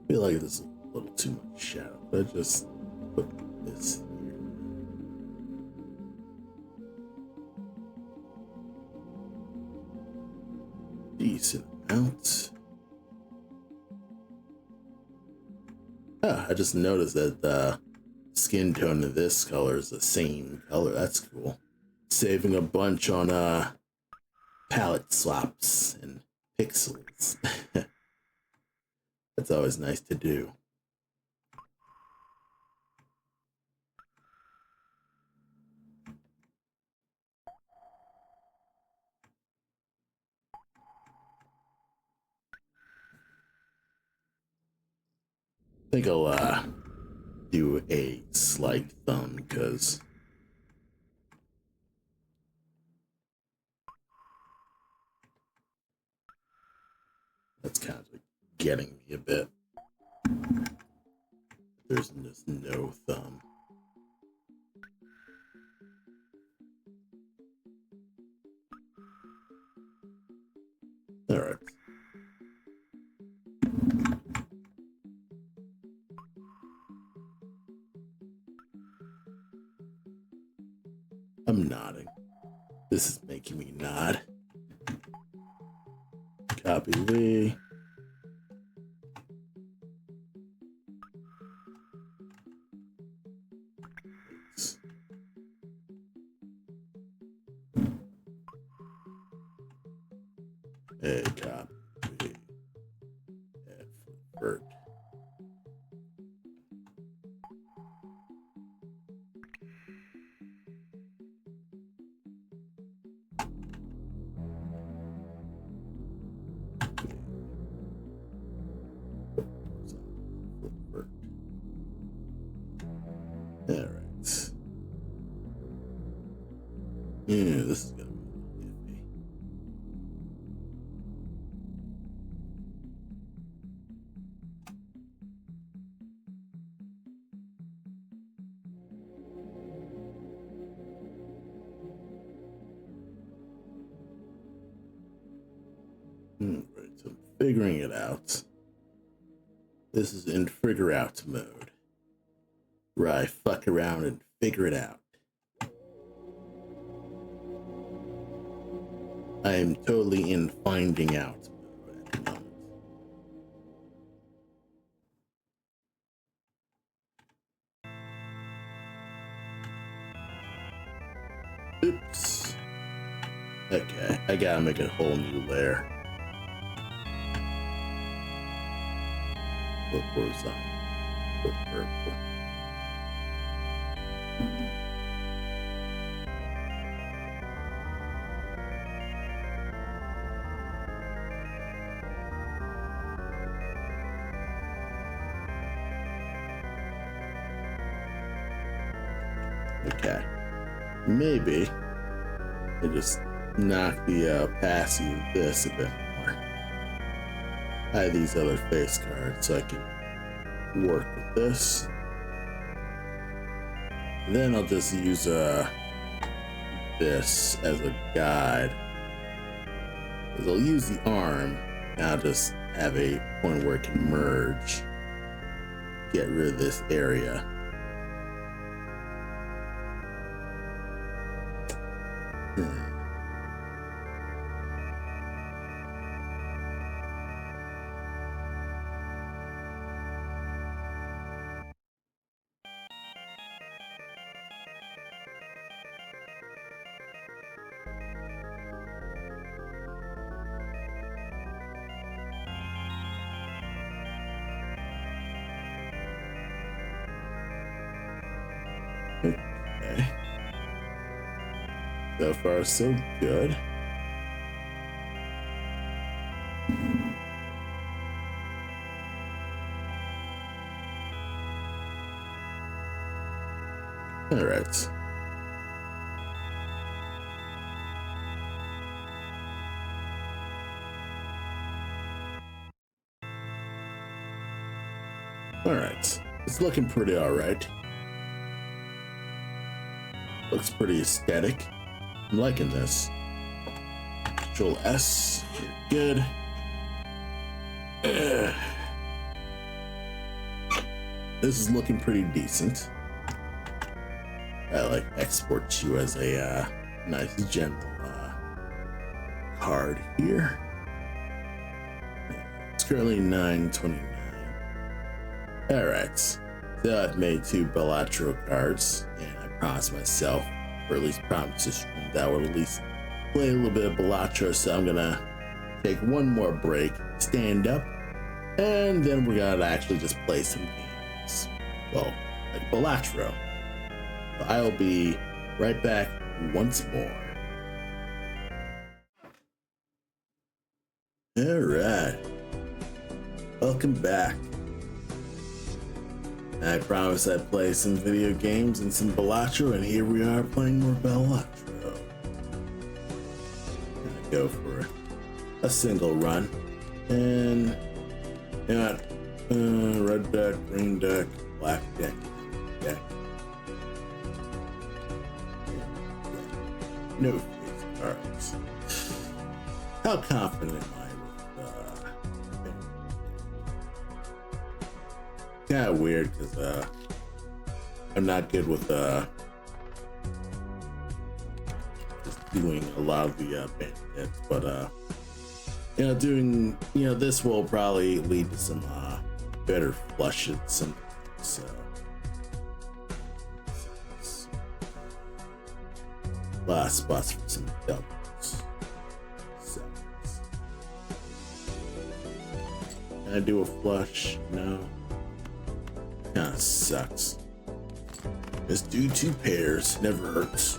I feel like this is a little too much shadow, but I just put this here. Decent amount. I just noticed that the skin tone of this color is the same color. That's cool. Saving a bunch on palette swaps and pixels. That's always nice to do. I think I'll do a slight thumb because that's kind of like getting me a bit. There's just no thumb. All right. I'm nodding. This is making me nod. Copy Lee. A copy. Effort. All right. Yeah, this is gonna be iffy. Right, so I'm figuring it out. This is in figure out mode, where I fuck around and figure it out. I am totally in finding out mode at the moment. Oops. Okay, I gotta make a whole new layer. Look horizontal. Look vertical. Okay. Maybe I just knock the opacity of this a bit more. I have these other face cards, so I can work with this. And then I'll just use this as a guide. Because I'll use the arm, and I'll just have a point where it can merge. Get rid of this area. So far, so good. All right. All right. It's looking pretty all right. Looks pretty aesthetic. I'm liking this. Control S. You're good. This is looking pretty decent. I like export you as a nice gentle card here. It's currently 929. All right, so I've made 2 Balatro cards, and I promised myself, or at least promised this stream, that I would at least play a little bit of Balatro. So I'm gonna take one more break, stand up, and then we're gonna actually just play some games. Well, like Balatro. I'll be right back once more. All right, welcome back. I promised I'd play some video games and some Balatro, and here we are playing more Balatro. Gonna go for a single run, and red deck, green deck, black deck. No face cards. How confident am I with kind of weird because I'm not good with just doing a lot of the bandits, but doing this will probably lead to some better flushes sometimes. So last spots for some doubles. Can I do a flush? No. Kinda sucks. Just do 2 pairs, never hurts.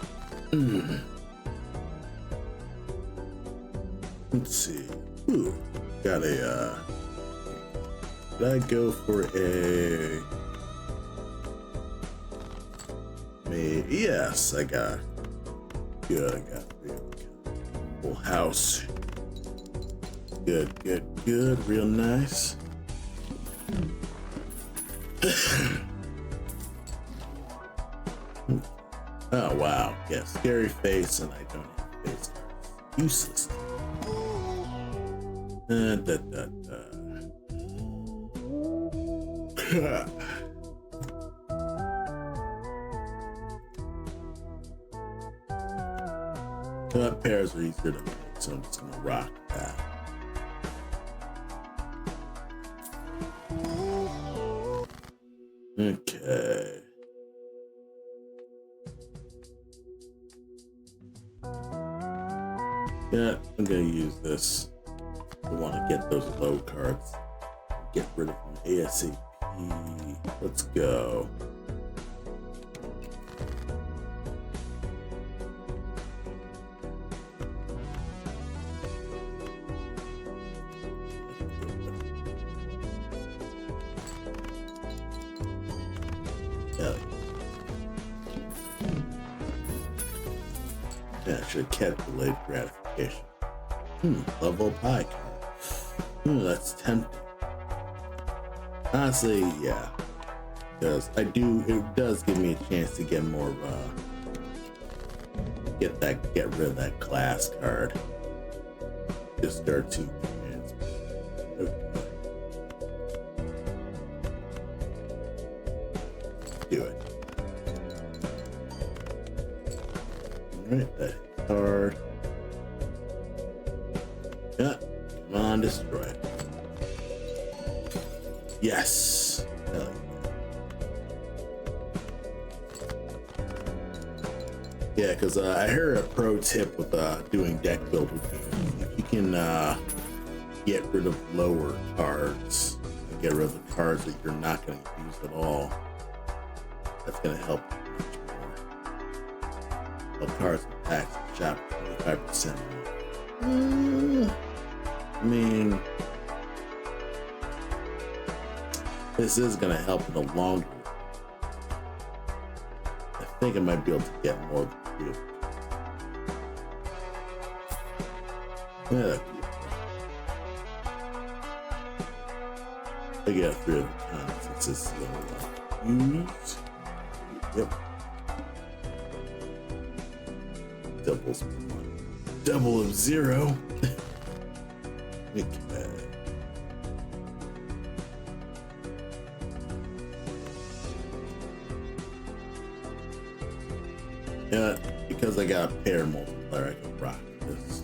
Let's see. Ooh, got a did I go for a maybe? Yes, I got good. I got full house. Good. Real nice. Oh wow, yeah, scary face, and I don't have face cards. Useless. Pairs are easier to make, so I'm just gonna rock that. Okay. Yeah, I'm gonna use this. I want to get those low cards. Get rid of them ASAP. Let's go. Yeah, I should have kept delayed gratification. Level pie card. That's tempting. Honestly, yeah. Because it does give me a chance to get more of get rid of that glass card. Just start 2 hands. Okay. Do it. Alright, that card. Yeah, come on, destroy it. Yes. Yeah, because I heard a pro tip with doing deck building games. If you can get rid of lower cards and get rid of the cards that you're not going to use at all, that's going to help much more. Well, cards and packs shop 25% off. I mean, this is gonna help in the long run. I think I might be able to get more than 2. Yeah, I got 3 of the kind since this is the only one used. Yep. Doubles 1. Double of 0. Okay. Yeah, because I got a pair multiplier, I can rock this.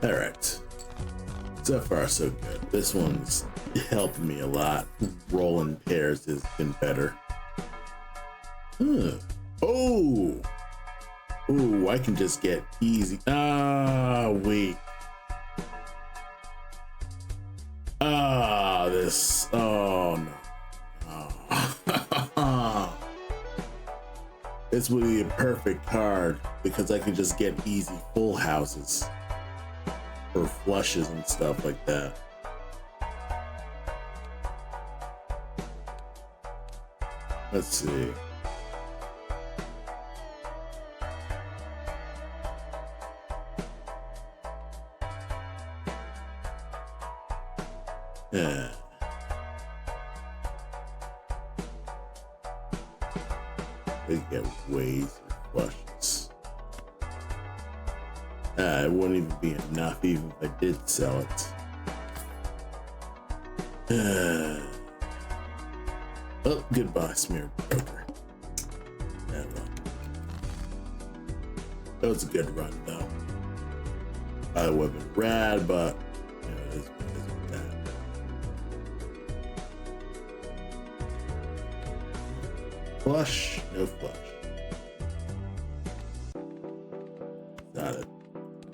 All right. So far, so good. This one's helping me a lot. Rolling pairs has been better. Oh! Ooh, I can just get easy. Wait. This. Oh, no. Oh. This would be a perfect card because I can just get easy full houses. Or flushes and stuff like that. Let's see. Yeah. We get ways of flushes. It wouldn't even be enough even if I did sell it. Oh, goodbye, smeared broker. Yeah, well. That was a good run, though. I would have been rad, but you know, it is that. Flush, no flush. Not it.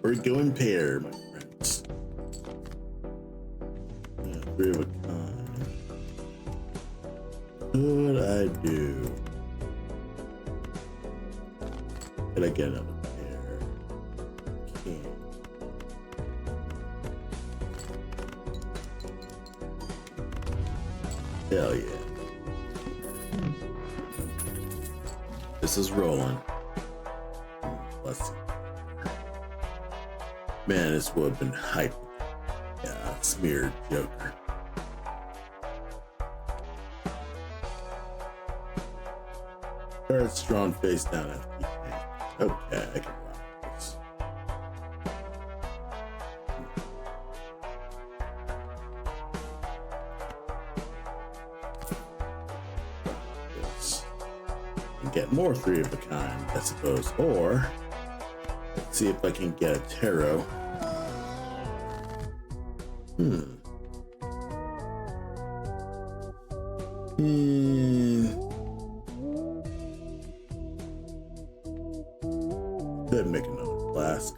We're going pair, my friends. Yeah, 3 of a kind. Could I do? Could I get another pair? Can't. Hell yeah. This is rolling. Let's see. Man, this would have been hype. Yeah, smeared Joker. Third strong face down FTK. Okay, I can rock this. This. And get more 3 of a kind, I suppose. Or let's see if I can get a tarot. Could make another flask.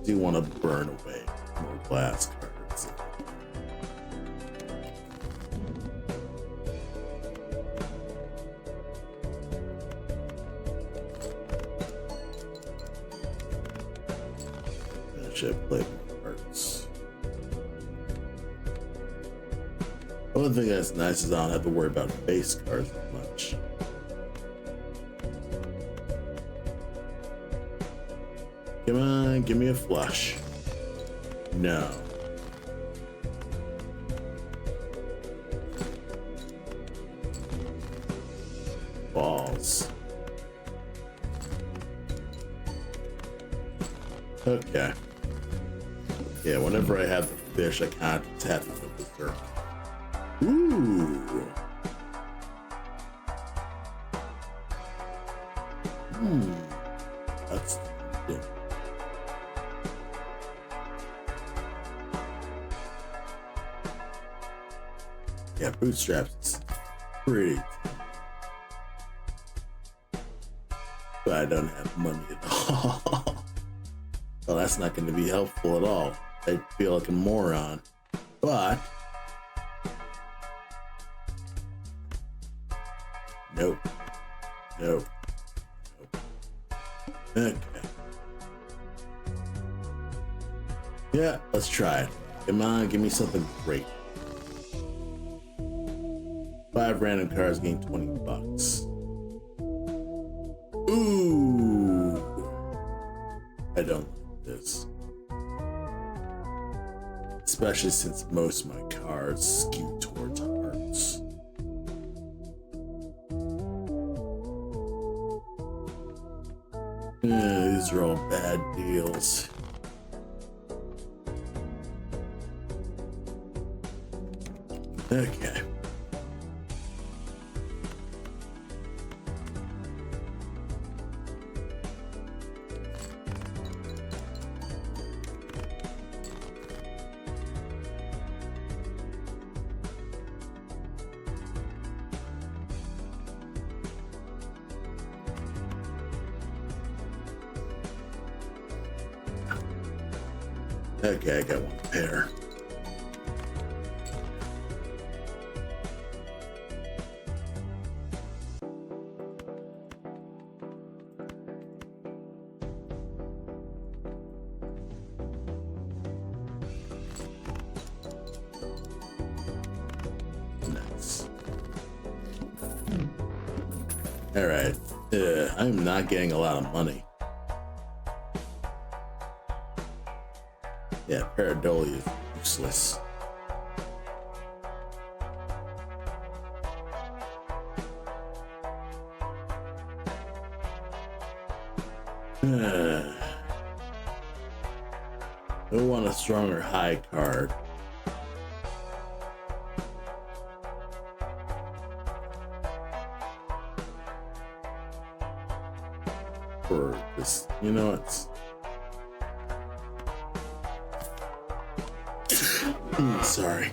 Do you want to burn away more glass cards? I should have played more cards. One thing that's nice is I don't have to worry about base cards as much. Come on, give me a flush. No. Balls. Okay. Yeah, whenever I have the fish, I kind of just have to go berserk. Ooh. That's good. Yeah, bootstraps is pretty. But I don't have money at all. Well, that's not going to be helpful at all. I feel like a moron. But nope. Nope. Nope. Okay. Yeah, let's try it. Come on, give me something great. 5 random cards gain 20 bucks. Ooh. I don't like this. Especially since most of my cards skew towards hearts. These are all bad deals. Okay. Okay, I got one pair. Nice. All right. I'm not getting a lot of money. Yeah, Pareidolia is useless. I want a stronger high card. For this, you know, it's sorry.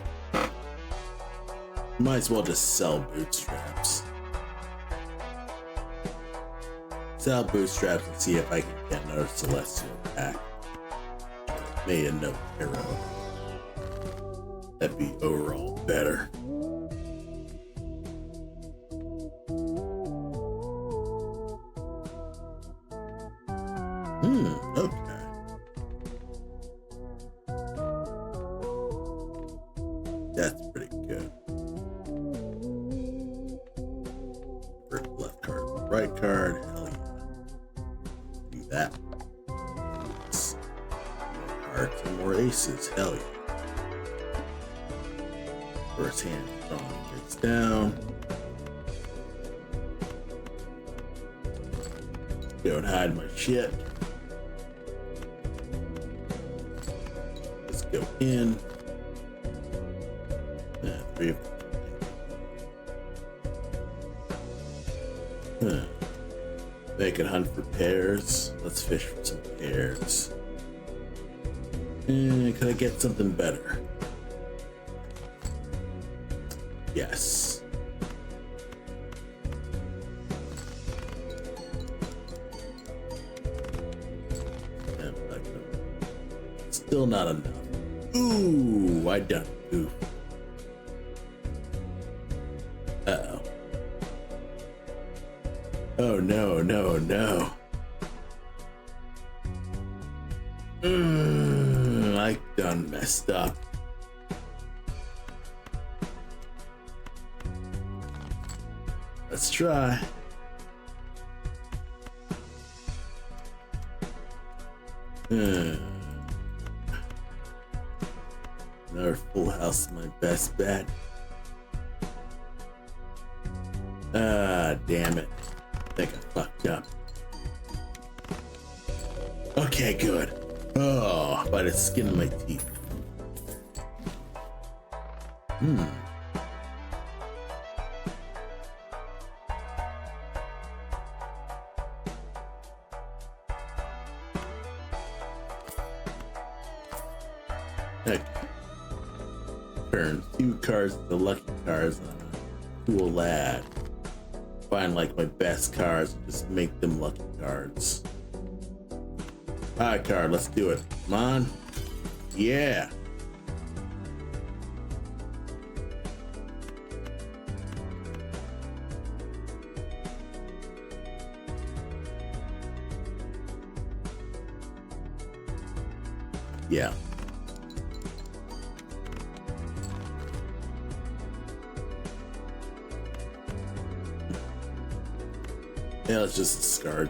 Might as well just sell bootstraps. Sell bootstraps and see if I can get another celestial pack. Made a no hero. That'd be overall better. Okay. That's pretty good. Left card, right card, hell yeah. Do that. More hearts and more aces, hell yeah. First hand drawn face down. Don't hide my shit. Let's go in. 3 of them. They can hunt for pairs. Let's fish for some pairs. Could I get something better? Yes. Still not enough. Ooh, I done goof. Uh-oh. Oh no, no, no. I done messed up. Let's try. Another full house, my best bet. Ah, damn it. I think I fucked up. Okay, good. Oh, by the skin of my teeth. Okay. Turn 2 cards to lucky cards on a cool lad. Find like my best cards and just make them lucky cards. Alright, card, let's do it. Come on. Yeah. Yeah. Yeah, let's just discard.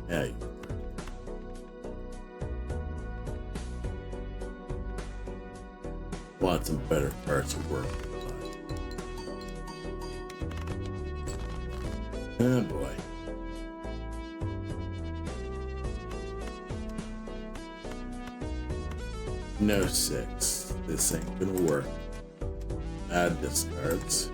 Yeah. Want some better parts of work. Oh boy. No 6. This ain't gonna work. Add discards.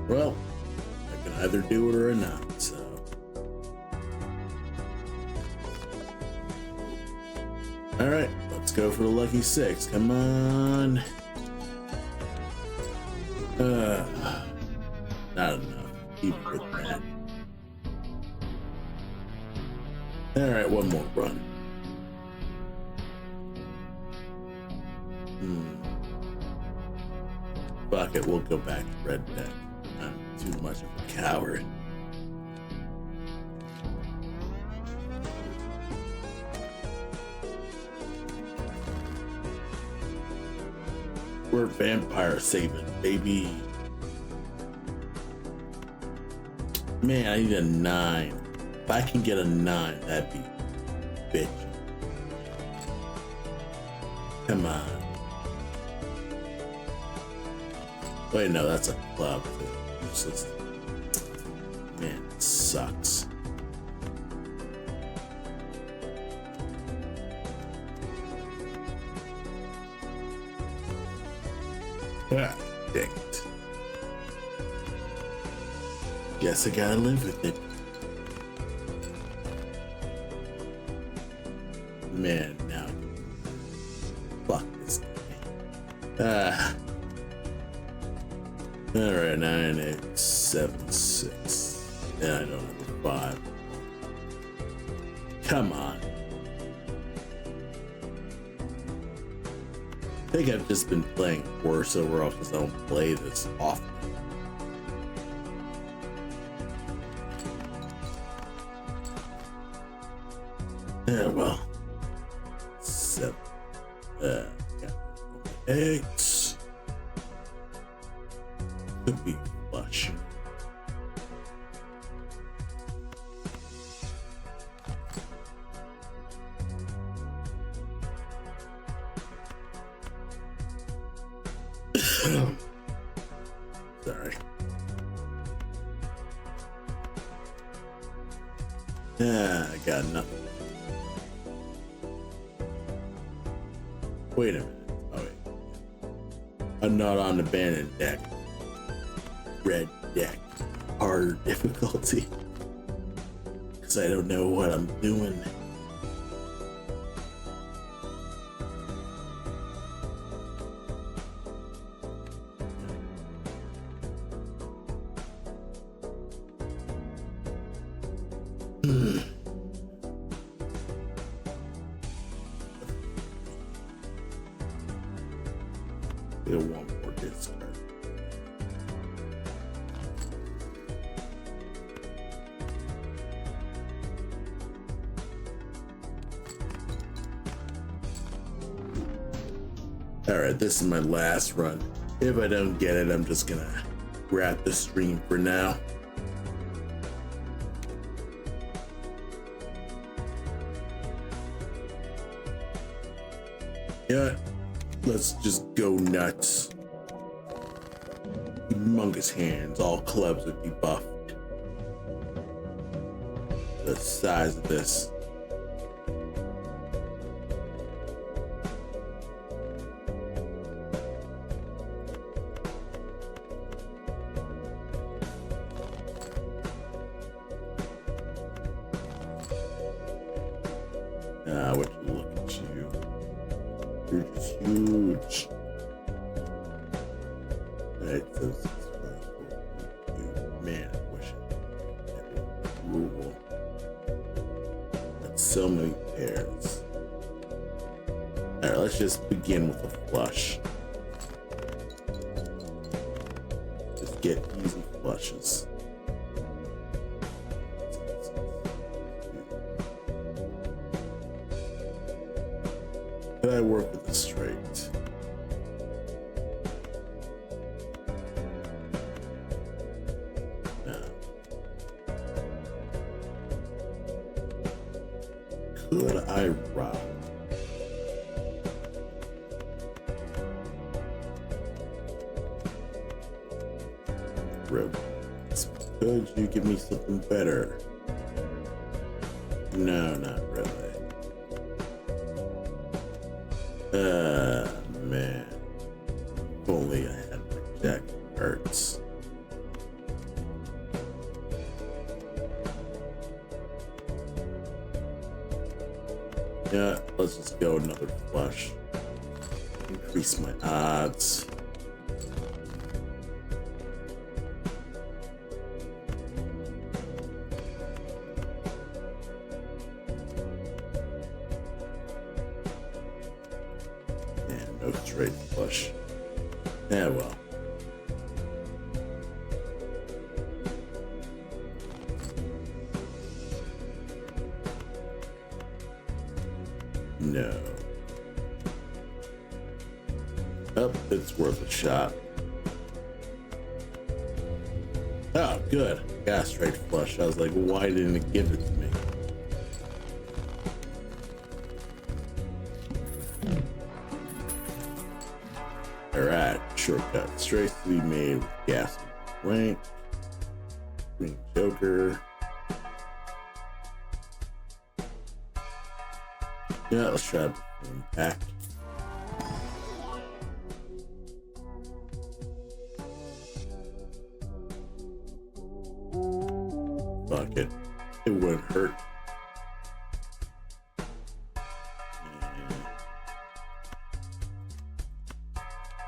Well, I can either do it or not, so. Alright, let's go for the lucky 6. Come on. Not enough. Even with that. Alright, one more run. Fuck it, we'll go back to red deck. I'm too much of a coward. We're vampire saving, baby. Man, I need a 9. If I can get a 9, that'd be bitch. Come on. Wait, no, that's a club. Useless. Man, it sucks. Ah, dang it. Guess I gotta live with it. Man, now. Fuck this game. Alright, 9, 8, 7, 6. And I don't have a 5. Come on. I think I've just been playing worse overall because I don't play this often. Yeah, well. 7. Got 8. Could be flush. Sorry. I got nothing. Wait a minute. Oh wait. I'm not on the abandoned deck. Red deck. Harder difficulty. Because I don't know what I'm doing. Get one more discard. Alright, this is my last run. If I don't get it, I'm just gonna wrap the stream for now. Yeah, let's just go nuts. Humongous hands, all clubs are debuffed. The size of this. What you look at you. You're just huge. Right, so man, I wish I had rule. That's so many pairs. Alright, let's just begin with a flush. Just get easy flushes. Could I work with the straight? No. Could I rock? Could you give me something better? No, not really. Man. If only I had my Jack Hurts. Yeah, let's just go another flush. Increase my odds. No straight flush. Yeah, well. No. Oh, it's worth a shot. Oh, good. Got a straight flush. I was like, why didn't it give it to me? Alright, shortcut. Straight to be made with gas rank. Green Joker. Yeah, let's try the pack. Fuck it. It wouldn't hurt.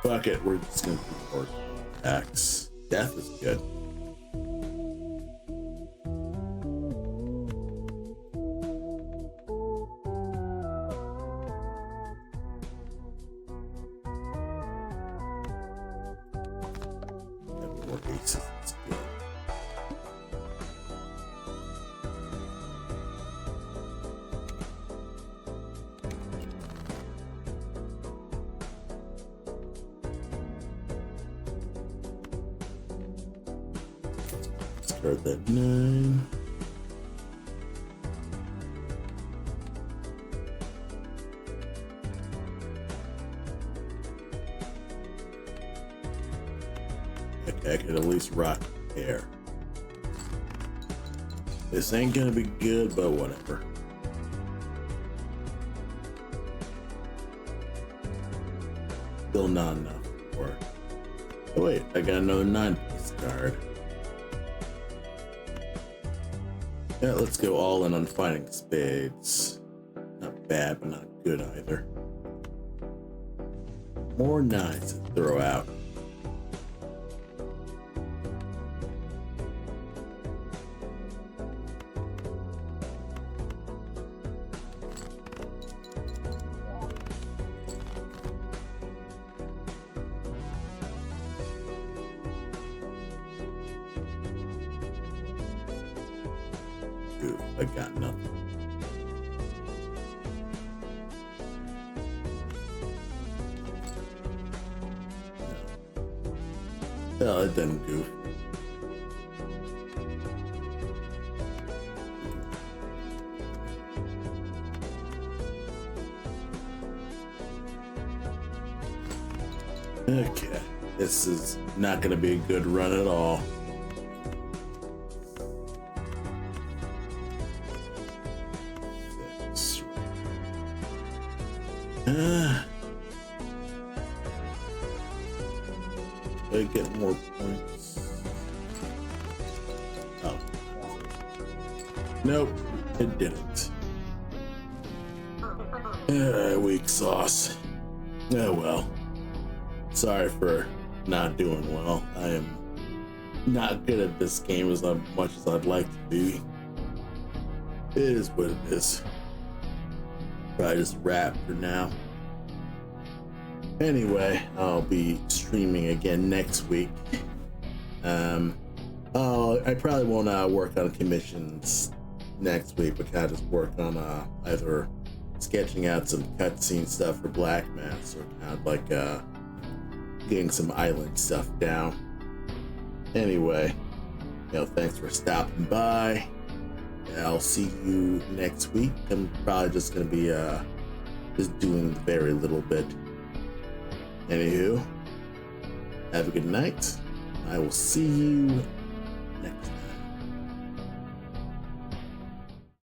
Fuck it, we're just gonna keep working on packs. Death is good. More aces, that's good. Start that 9. Okay, I could at least rock air. This ain't gonna be good, but whatever. Still not enough for it. Oh wait, I got another 9-piece card. Yeah, let's go all in on finding spades. Not bad, but not good either. More 9s to throw out. I got nothing. No. Oh, it didn't goof. Okay, this is not gonna be a good run at all. I get more points. Oh. Nope, it didn't. Weak sauce. Oh well. Sorry for not doing well. I am not good at this game as much as I'd like to be. It is what it is. Probably just wrap for now. Anyway, I'll be streaming again next week. I probably won't work on commissions next week, but kind of just work on either sketching out some cutscene stuff for Black Mass or kind of like getting some island stuff down. Anyway, thanks for stopping by. I'll see you next week. I'm probably just gonna be just doing very little bit. Anywho, have a good night. I will see you next time.